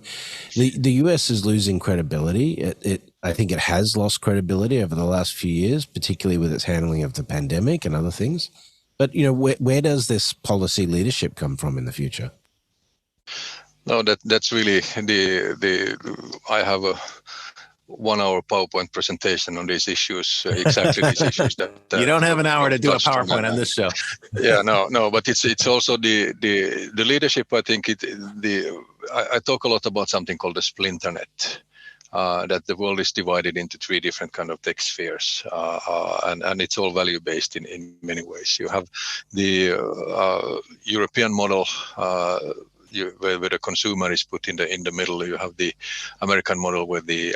[SPEAKER 1] US is losing credibility. I think it has lost credibility over the last few years, particularly with its handling of the pandemic and other things. But where does this policy leadership come from in the future?
[SPEAKER 2] No, that's really I have a 1 hour PowerPoint presentation on these issues, exactly these issues that
[SPEAKER 3] you don't have an hour to do a PowerPoint on this show.
[SPEAKER 2] Yeah, no, but it's also the leadership. I think I talk a lot about something called the splinter net. that the world is divided into three different kind of tech spheres, and it's all value based in many ways. You have the European model. Where the consumer is put in the middle. You have the American model where the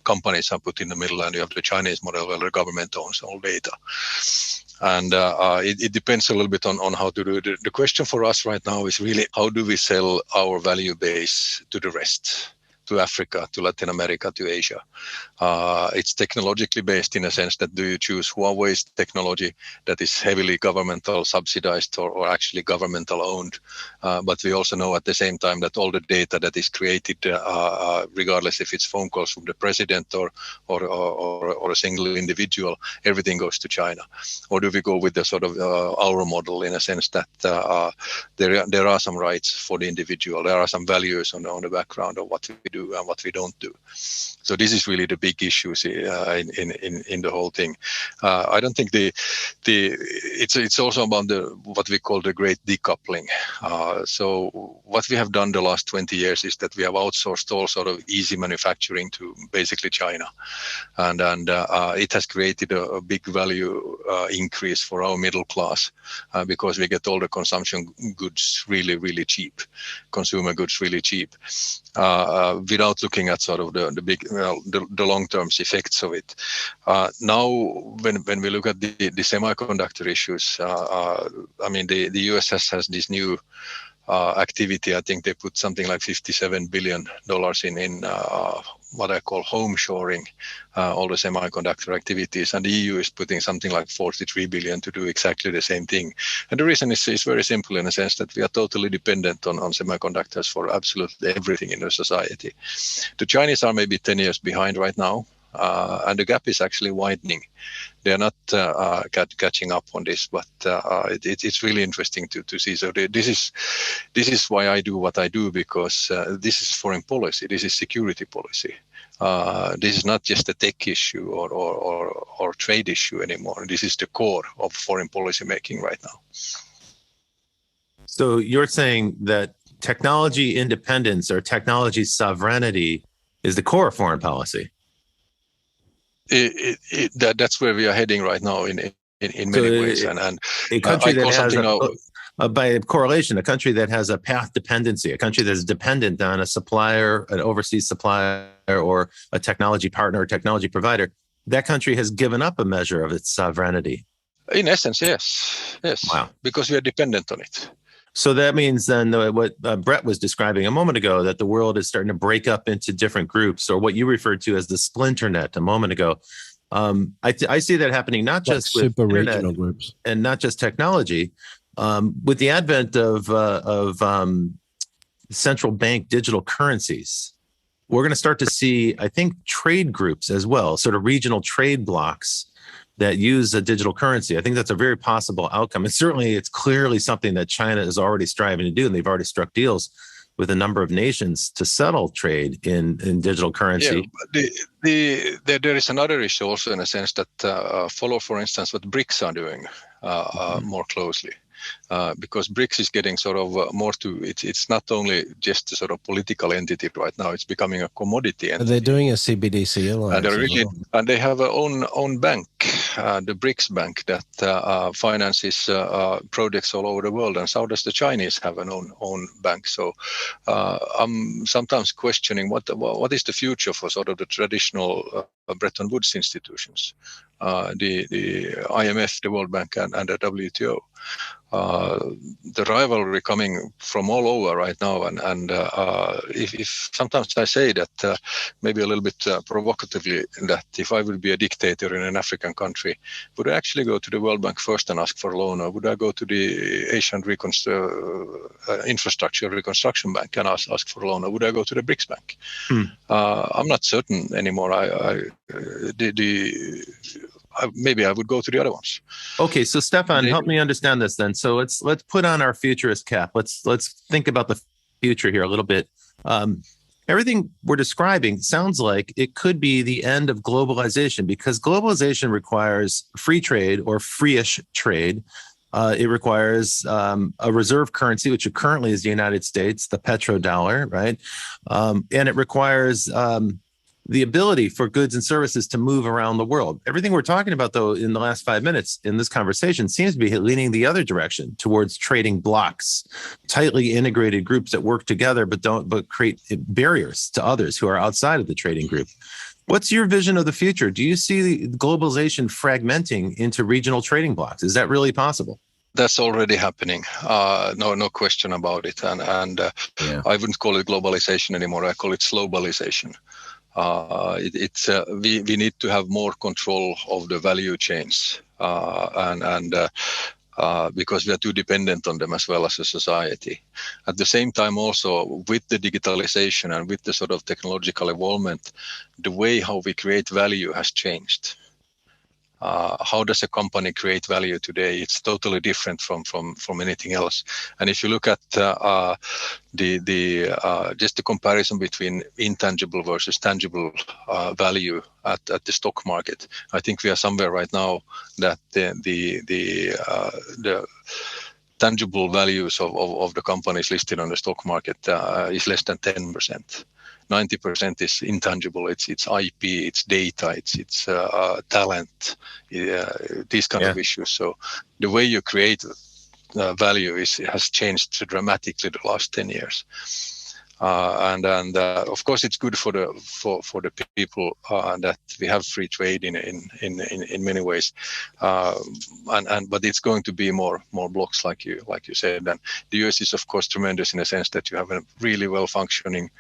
[SPEAKER 2] companies are put in the middle, and you have the Chinese model where the government owns all data. And it depends a little bit on how to do it. The question for us right now is really, how do we sell our value base to the rest? To Africa, to Latin America, to Asia. It's technologically based in a sense that do you choose Huawei's technology that is heavily governmental subsidized or actually governmental owned. But we also know at the same time that all the data that is created, regardless if it's phone calls from the president or a single individual, everything goes to China. Or do we go with the sort of our model in a sense that there are some rights for the individual, there are some values on the background of what we do and what we don't do. So this is really the big issues in the whole thing. I don't think it's also about what we call the great decoupling. So what we have done the last 20 years is that we have outsourced all sort of easy manufacturing to basically China, and it has created a big value increase for our middle class because we get all the consumption goods really, really cheap, consumer goods really cheap. Without looking at sort of the big, the long-term effects of it. Now, when we look at the semiconductor issues, I mean, the US has this new activity. I think they put something like $57 billion in what I call home shoring, all the semiconductor activities, and the EU is putting something like 43 billion to do exactly the same thing. And the reason is very simple in a sense that we are totally dependent on semiconductors for absolutely everything in the society. The Chinese are maybe 10 years behind right now, and the gap is actually widening. They are not catching up on this, but it's really interesting to see. So this is why I do what I do, because this is foreign policy. This is security policy. This is not just a tech issue or trade issue anymore. This is the core of foreign policy making right now.
[SPEAKER 3] So you're saying that technology independence or technology sovereignty is the core of foreign policy.
[SPEAKER 2] That's where we are heading right now in many ways. And
[SPEAKER 3] a country that has, by correlation, a country that has a path dependency, a country that's dependent on a supplier, an overseas supplier, or a technology partner or technology provider, that country has given up a measure of its sovereignty.
[SPEAKER 2] In essence, yes.
[SPEAKER 3] Wow.
[SPEAKER 2] Because we are dependent on it.
[SPEAKER 3] So that means then what Brett was describing a moment ago, that the world is starting to break up into different groups, or what you referred to as the splinter net a moment ago. I see that happening not just with
[SPEAKER 1] super
[SPEAKER 3] internet
[SPEAKER 1] regional groups
[SPEAKER 3] and not just technology. With the advent of central bank digital currencies, we're going to start to see, I think, trade groups as well, sort of regional trade blocks that use a digital currency. I think that's a very possible outcome. And certainly it's clearly something that China is already striving to do. And they've already struck deals with a number of nations to settle trade in digital currency.
[SPEAKER 2] Yeah, there is another issue also in a sense that follow, for instance, what BRICS are doing more closely. Because BRICS is getting sort of more to it's not only just a sort of political entity right now, it's becoming a commodity entity.
[SPEAKER 1] They're doing a CBDC alliance.
[SPEAKER 2] And they have their own bank, the BRICS bank, that finances projects all over the world. And so does the Chinese have an own bank. So I'm sometimes questioning what is the future for sort of the traditional Bretton Woods institutions, the IMF, the World Bank, and the WTO. The rivalry coming from all over right now, and if sometimes I say that maybe a little bit provocatively, that if I would be a dictator in an African country, would I actually go to the World Bank first and ask for a loan, or would I go to the Asian Infrastructure Reconstruction Bank and ask for a loan, or would I go to the BRICS Bank? I'm not certain anymore. Maybe I would go to the other ones.
[SPEAKER 3] Okay, so Stefan, help me understand this then. So let's put on our futurist cap. Let's think about the future here a little bit. Everything we're describing sounds like it could be the end of globalization, because globalization requires free trade or free-ish trade. It requires a reserve currency, which currently is the United States, the petrodollar, right? And it requires the ability for goods and services to move around the world. Everything we're talking about, though, in the last 5 minutes in this conversation seems to be leaning the other direction towards trading blocks, tightly integrated groups that work together but create barriers to others who are outside of the trading group. What's your vision of the future? Do you see globalization fragmenting into regional trading blocks? Is that really possible?
[SPEAKER 2] That's already happening. No question about it. And
[SPEAKER 1] Yeah.
[SPEAKER 2] I wouldn't call it globalization anymore. I call it slowbalization. We need to have more control of the value chains, because we are too dependent on them as well as a society. At the same time, also with the digitalization and with the sort of technological involvement, the way how we create value has changed. How does a company create value today? It's totally different from anything else. And if you look at just the comparison between intangible versus tangible value at the stock market, I think we are somewhere right now that the tangible values of the companies listed on the stock market is less than 10%. 90% is intangible. It's IP, it's data, it's talent, these kind of issues. So the way you create value has changed dramatically the last 10 years. And of course, it's good for the people that we have free trade in many ways, but it's going to be more blocks like you said. And the US is of course tremendous in the sense that you have a really well functioning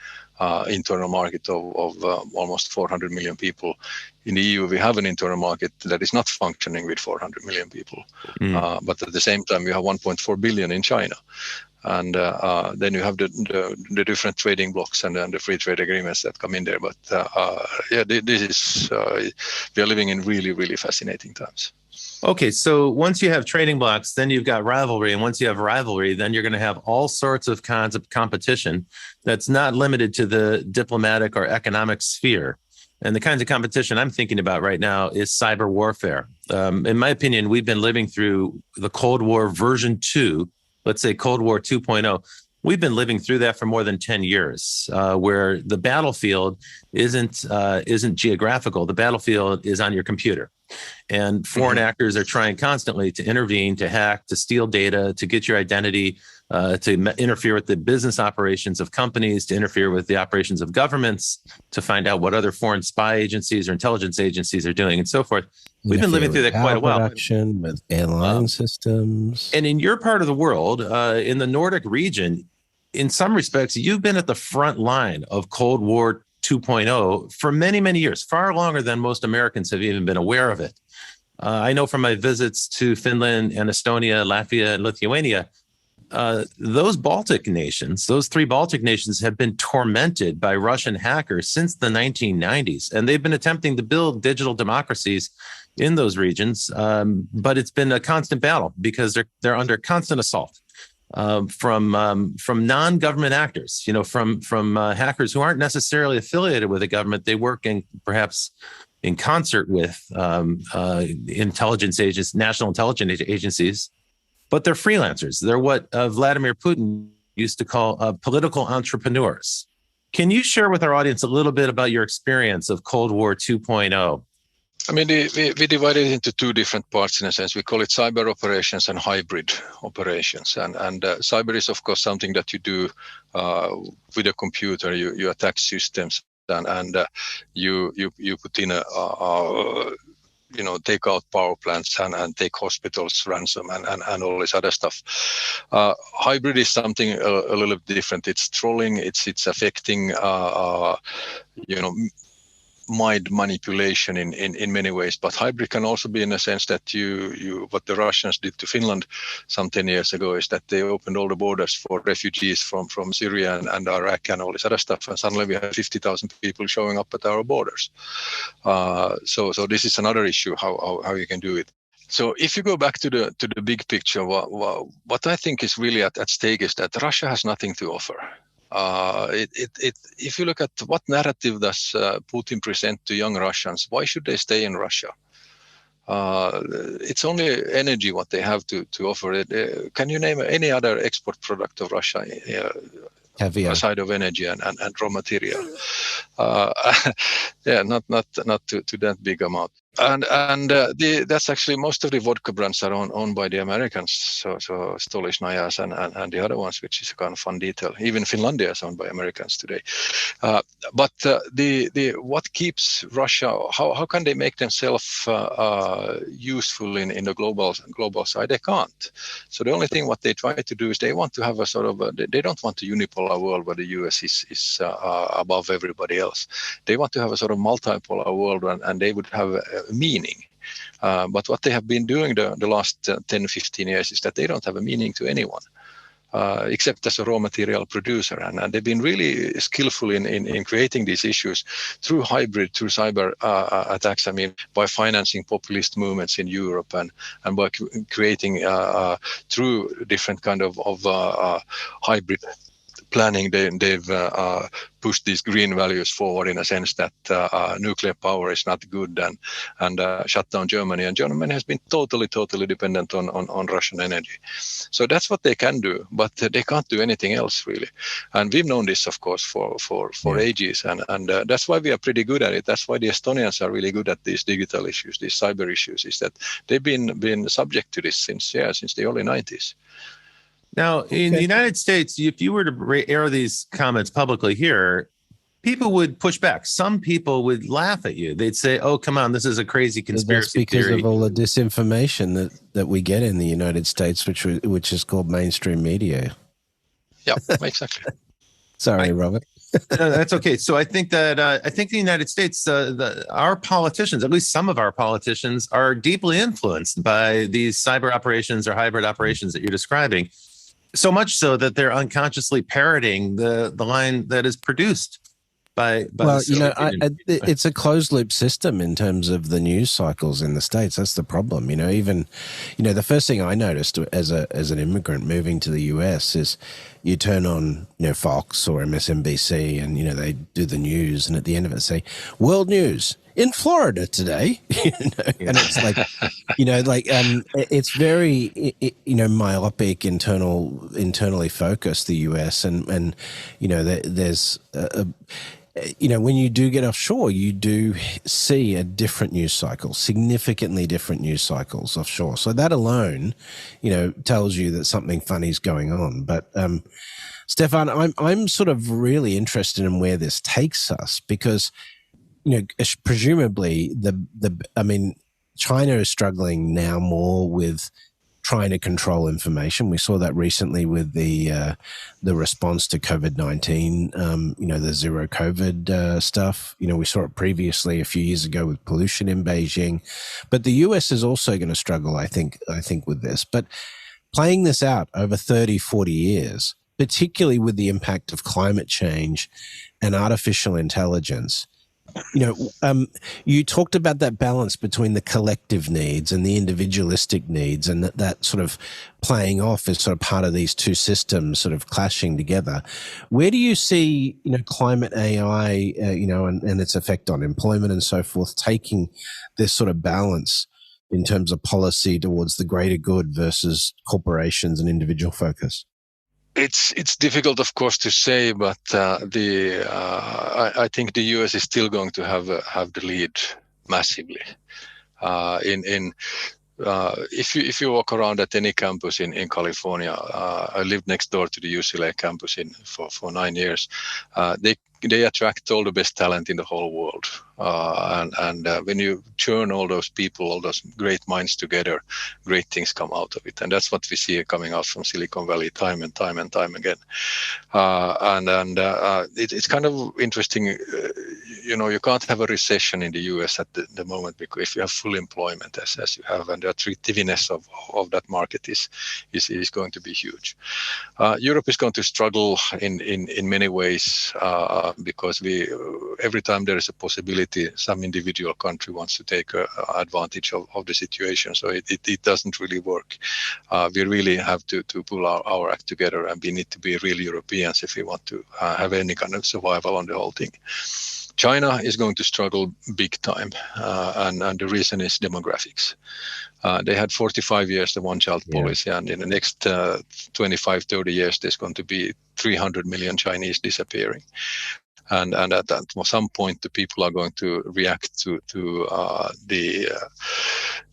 [SPEAKER 2] internal market of almost 400 million people. In the EU, we have an internal market that is not functioning with 400 million people, but at the same time, we have 1.4 billion in China. And then you have the different trading blocks and the free trade agreements that come in there. But this is we are living in really, really fascinating times.
[SPEAKER 3] Okay, so once you have trading blocks, then you've got rivalry. And once you have rivalry, then you're going to have all sorts of kinds of competition that's not limited to the diplomatic or economic sphere. And the kinds of competition I'm thinking about right now is cyber warfare. In my opinion, we've been living through the Cold War version 2, let's say Cold War 2.0. We've been living through that for more than 10 years, where the battlefield isn't geographical. The battlefield is on your computer. And foreign actors are trying constantly to intervene, to hack, to steal data, to get your identity, to interfere with the business operations of companies, to interfere with the operations of governments, to find out what other foreign spy agencies or intelligence agencies are doing, and so forth. We've been living through that quite a while.
[SPEAKER 1] Production with airline systems.
[SPEAKER 3] And in your part of the world, in the Nordic region, in some respects, you've been at the front line of Cold War 2.0 for many, many years, far longer than most Americans have even been aware of it. I know from my visits to Finland and Estonia, Latvia, and Lithuania, those Baltic nations, those 3 Baltic nations have been tormented by Russian hackers since the 1990s. And they've been attempting to build digital democracies in those regions. But it's been a constant battle because they're under constant assault. From non-government actors, from hackers who aren't necessarily affiliated with the government. They work perhaps in concert with intelligence agents, national intelligence agencies, but they're freelancers. They're what Vladimir Putin used to call political entrepreneurs. Can you share with our audience a little bit about your experience of Cold War 2.0?
[SPEAKER 2] I mean, we divide it into 2 different parts in a sense. We call it cyber operations and hybrid operations. And cyber is, of course, something that you do with a computer. You attack systems and you put in take out power plants and take hospitals ransom and all this other stuff. Hybrid is something a little bit different. It's trolling. It's affecting mind manipulation in many ways, but hybrid can also be in a sense that you what the Russians did to Finland some 10 years ago is that they opened all the borders for refugees from Syria and Iraq and all this other stuff, and suddenly we have 50,000 people showing up at our borders. So this is another issue how you can do it. So if you go back to the big picture, what I think is really at stake is that Russia has nothing to offer. If you look at what narrative does Putin present to young Russians, why should they stay in Russia? It's only energy what they have to offer it. Can you name any other export product of Russia
[SPEAKER 1] Caviar.
[SPEAKER 2] aside of energy and raw material? Yeah, not to that big amount. And that's actually most of the vodka brands are owned by the Americans. So Stolichnaya and the other ones, which is a kind of fun detail. Even Finlandia is owned by Americans today. But the what keeps Russia? How can they make themselves useful in the global side? They can't. So the only thing what they try to do is they want to have a sort of they don't want a unipolar world where the US is above everybody else. They want to have a sort of multipolar world, and they would have a meaning. But what they have been doing the last 10, 15 years is that they don't have a meaning to anyone. Except as a raw material producer. And they've been really skillful in creating these issues through hybrid, through cyber attacks. I mean, by financing populist movements in Europe and by creating through different kind of hybrid planning, they've pushed these green values forward in a sense that nuclear power is not good and shut down Germany. And Germany has been totally dependent on Russian energy. So that's what they can do, but they can't do anything else really. And we've known this, of course, for ages. And that's why we are pretty good at it. That's why the Estonians are really good at these digital issues, these cyber issues, is that they've been subject to this since the early 90s.
[SPEAKER 3] Now, in the United States, if you were to air these comments publicly here, people would push back. Some people would laugh at you. They'd say, "Oh, come on, this is a crazy conspiracy
[SPEAKER 1] theory." That's because
[SPEAKER 3] theory.
[SPEAKER 1] of all the disinformation that we get in the United States, which is called mainstream media.
[SPEAKER 2] Yeah, exactly.
[SPEAKER 1] Sorry, Robert.
[SPEAKER 3] No, that's okay. So I think that the United States, our politicians, at least some of our politicians, are deeply influenced by these cyber operations or hybrid operations that you're describing. So much so that they're unconsciously parroting the line that is produced by
[SPEAKER 1] well, it's a closed loop system in terms of the news cycles in the States. That's the problem. Even the first thing I noticed as an immigrant moving to the US is you turn on Fox or MSNBC and they do the news, and at the end of it say world news in Florida today, and it's like, it's very, myopic, internally focused, the US, and there's when you do get offshore, you do see a different news cycle, significantly different news cycles offshore. So that alone, tells you that something funny is going on. But Stefan, I'm sort of really interested in where this takes us, because presumably China is struggling now more with trying to control information. We saw that recently with the response to COVID-19, the zero COVID stuff. We saw it previously a few years ago with pollution in Beijing. But the US is also going to struggle, I think with this. But playing this out over 30, 40 years, particularly with the impact of climate change and artificial intelligence, you talked about that balance between the collective needs and the individualistic needs, and that sort of playing off as sort of part of these two systems sort of clashing together. Where do you see, climate AI, and its effect on employment and so forth, taking this sort of balance in terms of policy towards the greater good versus corporations and individual focus?
[SPEAKER 2] It's difficult, of course, to say, but I think the US is still going to have the lead massively. If you walk around at any campus in California, I lived next door to the UCLA campus for 9 years. They attract all the best talent in the whole world. And when you churn all those people, all those great minds together, great things come out of it. And that's what we see coming out from Silicon Valley time and time again. It's kind of interesting. You can't have a recession in the US at the moment, because if you have full employment as you have, and the attractiveness of that market is going to be huge. Europe is going to struggle in many ways, because every time there is a possibility, some individual country wants to take advantage of the situation. So it doesn't really work. We really have to pull our act together, and we need to be real Europeans if we want to have any kind of survival on the whole thing. China is going to struggle big time, and the reason is demographics. They had 45 years the one-child policy, and in the next 25, 30 years, there's going to be 300 million Chinese disappearing. And at some point, the people are going to react to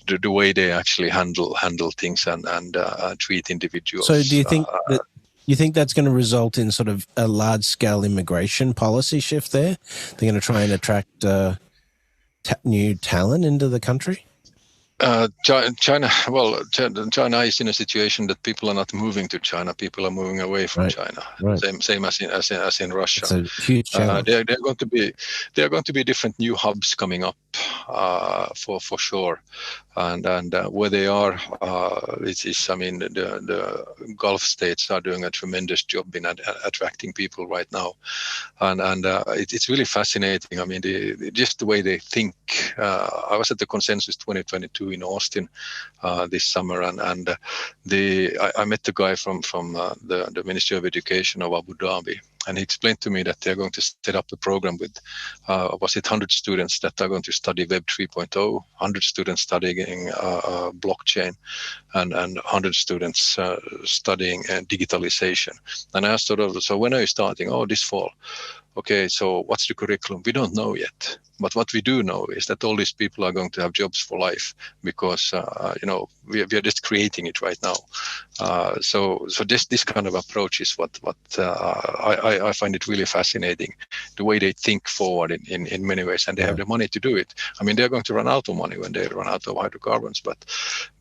[SPEAKER 2] the way they actually handle things and treat individuals.
[SPEAKER 1] So, do you think that's going to result in sort of a large-scale immigration policy shift there? They're going to try and attract new talent into the country?
[SPEAKER 2] China is in a situation that people are not moving to China. People are moving away from China. Right. Same as in Russia.
[SPEAKER 1] It's a huge challenge.
[SPEAKER 2] There are going to be different new hubs coming up for sure, and where they are, the Gulf states are doing a tremendous job in attracting people right now, and it's really fascinating. I mean, just the way they think. I was at the Consensus 2022 in Austin this summer, and I met the guy from the Ministry of Education of Abu Dhabi, and he explained to me that they're going to set up a program with 100 students that are going to study Web 3.0, 100 students studying blockchain, and 100 students studying digitalization. And I asked so when are you starting? Oh, this fall. Okay, so what's the curriculum? We don't know yet. But what we do know is that all these people are going to have jobs for life because, we are just creating it right now. So this kind of approach is what I find it really fascinating, the way they think forward in many ways, and they have the money to do it. I mean, they're going to run out of money when they run out of hydrocarbons, but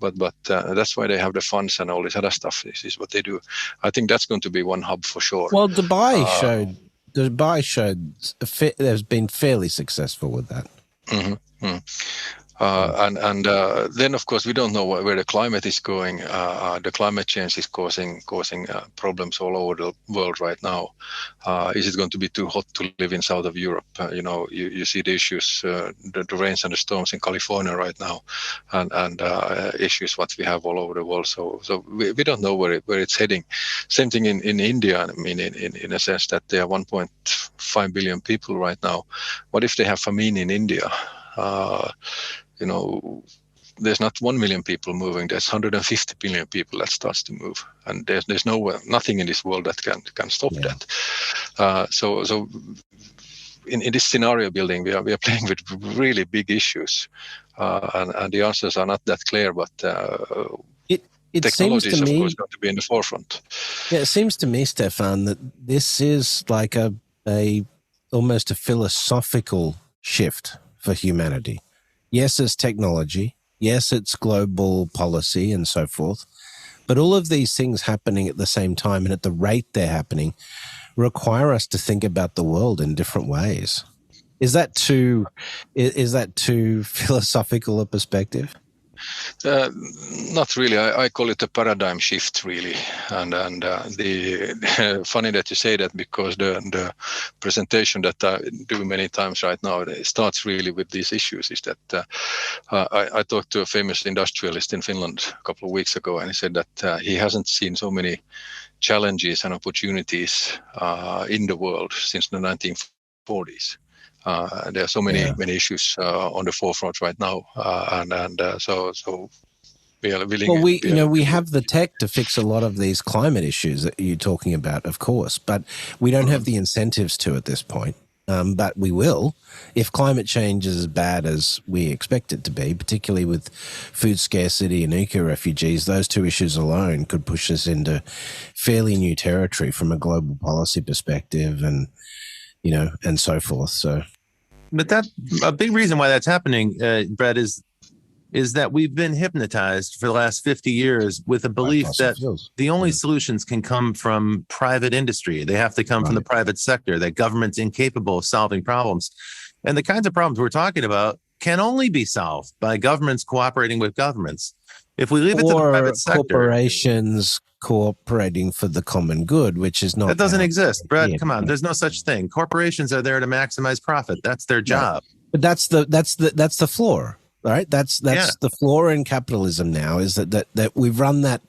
[SPEAKER 2] that's why they have the funds and all this other stuff. This is what they do. I think that's going to be one hub for sure.
[SPEAKER 1] Well, Dubai showed has been fairly successful with that.
[SPEAKER 2] Mm-hmm. And then, of course, we don't know where the climate is going. The climate change is causing problems all over the world right now. Is it going to be too hot to live in south of Europe? You see the issues, the rains and the storms in California right now, and issues what we have all over the world. So we don't know where it's heading. Same thing in India. I mean, in a sense that there are 1.5 billion people right now. What if they have famine in India? There's not 1 million people moving. There's 150 billion people that starts to move, and there's nothing in this world that can stop that. So in this scenario building, we are playing with really big issues, and the answers are not that clear. But
[SPEAKER 1] it
[SPEAKER 2] technology
[SPEAKER 1] seems to
[SPEAKER 2] is, of
[SPEAKER 1] me,
[SPEAKER 2] course, going to be in the forefront.
[SPEAKER 1] Yeah, it seems to me, Stefan, that this is like almost a philosophical shift for humanity. Yes, it's technology. Yes, it's global policy and so forth. But all of these things happening at the same time and at the rate they're happening require us to think about the world in different ways. Is that too philosophical a perspective?
[SPEAKER 2] Not really. I call it a paradigm shift, really. And the funny that you say that, because the presentation that I do many times right now, it starts really with these issues. Is that I talked to a famous industrialist in Finland a couple of weeks ago, and he said that he hasn't seen so many challenges and opportunities in the world since the 1940s. There are so many issues on the forefront right now, so we are willing.
[SPEAKER 1] Well, we have the tech to fix a lot of these climate issues that you're talking about, of course, but we don't have the incentives to at this point. But we will, if climate change is as bad as we expect it to be, particularly with food scarcity and eco-refugees. Those two issues alone could push us into fairly new territory from a global policy perspective, and so forth. So,
[SPEAKER 3] but a big reason why that's happening, Brett, is that we've been hypnotized for the last 50 years with a belief that the only solutions can come from private industry. They have to come from the private sector, that government's incapable of solving problems. And the kinds of problems we're talking about can only be solved by governments cooperating with governments. If we leave it to the private sector,
[SPEAKER 1] corporations cooperating for the common good, which is not.
[SPEAKER 3] That doesn't exist, Brett. Come on, there's no such thing. Corporations are there to maximize profit. That's their job.
[SPEAKER 1] But that's the flaw. right? That's the flaw in capitalism now, is that we've run that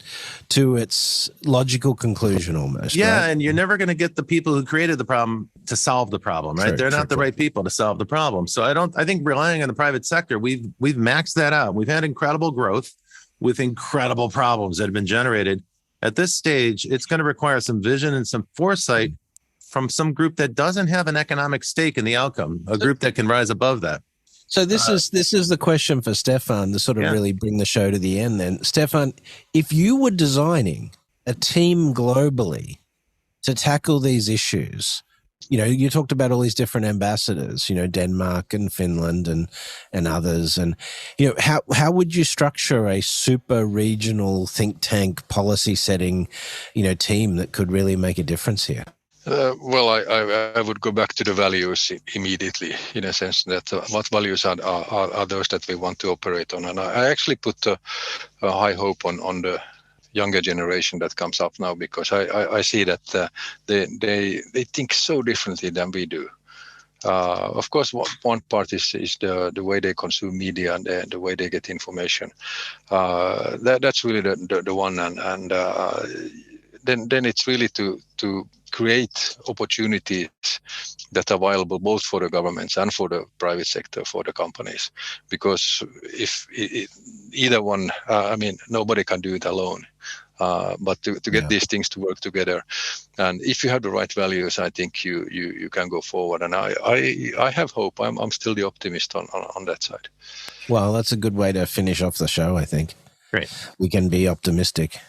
[SPEAKER 1] to its logical conclusion almost.
[SPEAKER 3] Yeah,
[SPEAKER 1] right?
[SPEAKER 3] and you're never going to get the people who created the problem to solve the problem, right? They're not the right people to solve the problem. So I think relying on the private sector, we've maxed that out. We've had incredible growth with incredible problems that have been generated. At this stage, it's going to require some vision and some foresight from some group that doesn't have an economic stake in the outcome, a group that can rise above that.
[SPEAKER 1] So this is the question for Stefan to sort of really bring the show to the end then. Stefan, if you were designing a team globally to tackle these issues, you talked about all these different ambassadors, Denmark and Finland and others. And, how would you structure a super regional think tank policy setting, team that could really make a difference here?
[SPEAKER 2] Well, I would go back to the values immediately, in a sense that what values are those that we want to operate on. And I actually put a high hope on the younger generation that comes up now, because I see that they think so differently than we do. Of course, one part is the way they consume media and the way they get information. That's really the one, and then it's really to create opportunities that are viable both for the governments and for the private sector, for the companies. Because if either one, nobody can do it alone. But to get these things to work together, and if you have the right values, I think you can go forward. And I have hope. I'm still the optimist on that side.
[SPEAKER 1] Well, that's a good way to finish off the show, I think.
[SPEAKER 3] Great.
[SPEAKER 1] We can be optimistic,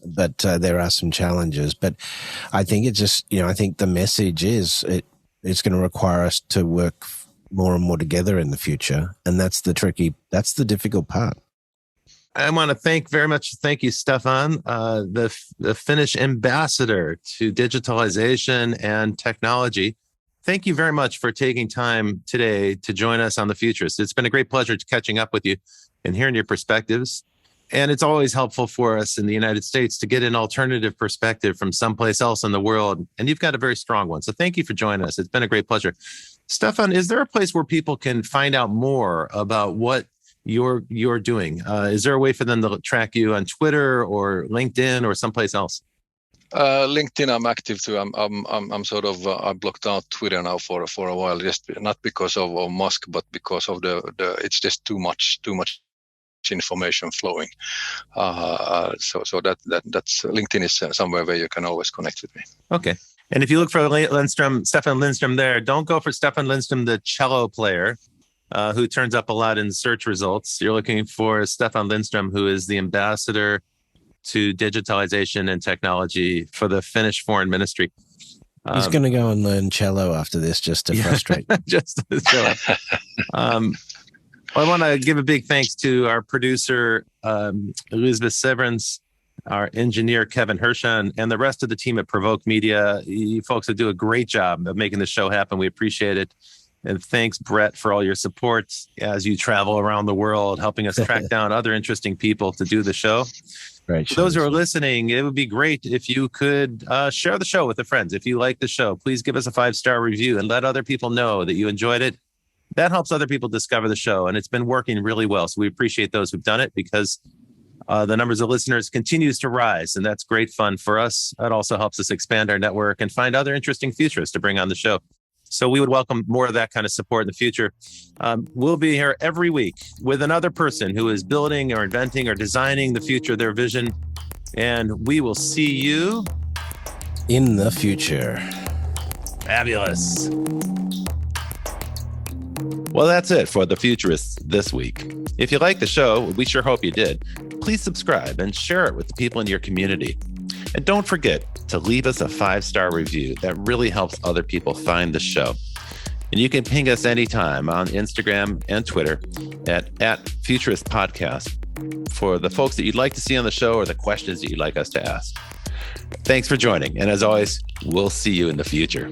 [SPEAKER 1] but there are some challenges. But I think it's just, I think the message is it's going to require us to work more and more together in the future. And that's the difficult part.
[SPEAKER 3] I want to thank you, Stefan, the Finnish ambassador to digitalization and technology. Thank you very much for taking time today to join us on The Futurists. It's been a great pleasure catching up with you and hearing your perspectives. And it's always helpful for us in the United States to get an alternative perspective from someplace else in the world. And you've got a very strong one. So thank you for joining us. It's been a great pleasure. Stefan, is there a place where people can find out more about what you're doing? Is there a way for them to track you on Twitter or LinkedIn or someplace else?
[SPEAKER 2] LinkedIn, I'm active too. I'm sort of I blocked out Twitter now for a while, just not because of Musk, but because of the it's just too much information flowing. So that's LinkedIn is somewhere where you can always connect with me.
[SPEAKER 3] Okay. And if you look for Stefan Lindström there, don't go for Stefan Lindström, the cello player, who turns up a lot in search results. You're looking for Stefan Lindström, who is the ambassador to digitalization and technology for the Finnish Foreign Ministry.
[SPEAKER 1] He's going to go and learn cello after this just to frustrate.
[SPEAKER 3] Just to cello. I want to give a big thanks to our producer, Elizabeth Severance, our engineer, Kevin Hirschan, and the rest of the team at Provoke Media. You folks do a great job of making the show happen. We appreciate it. And thanks, Brett, for all your support as you travel around the world, helping us track down other interesting people to do the show.
[SPEAKER 1] Right.
[SPEAKER 3] For those who are listening, it would be great if you could share the show with the friends. If you like the show, please give us a 5-star review and let other people know that you enjoyed it. That helps other people discover the show, and it's been working really well. So we appreciate those who've done it, because the numbers of listeners continues to rise, and that's great fun for us. It also helps us expand our network and find other interesting futurists to bring on the show. So we would welcome more of that kind of support in the future. We'll be here every week with another person who is building or inventing or designing the future of their vision. And we will see you
[SPEAKER 1] in the future.
[SPEAKER 3] Fabulous. Well, that's it for The Futurists this week. If you like the show, we sure hope you did. Please subscribe and share it with the people in your community. And don't forget to leave us a 5-star review. That really helps other people find the show. And you can ping us anytime on Instagram and Twitter at Futurist Podcast for the folks that you'd like to see on the show or the questions that you'd like us to ask. Thanks for joining. And as always, we'll see you in the future.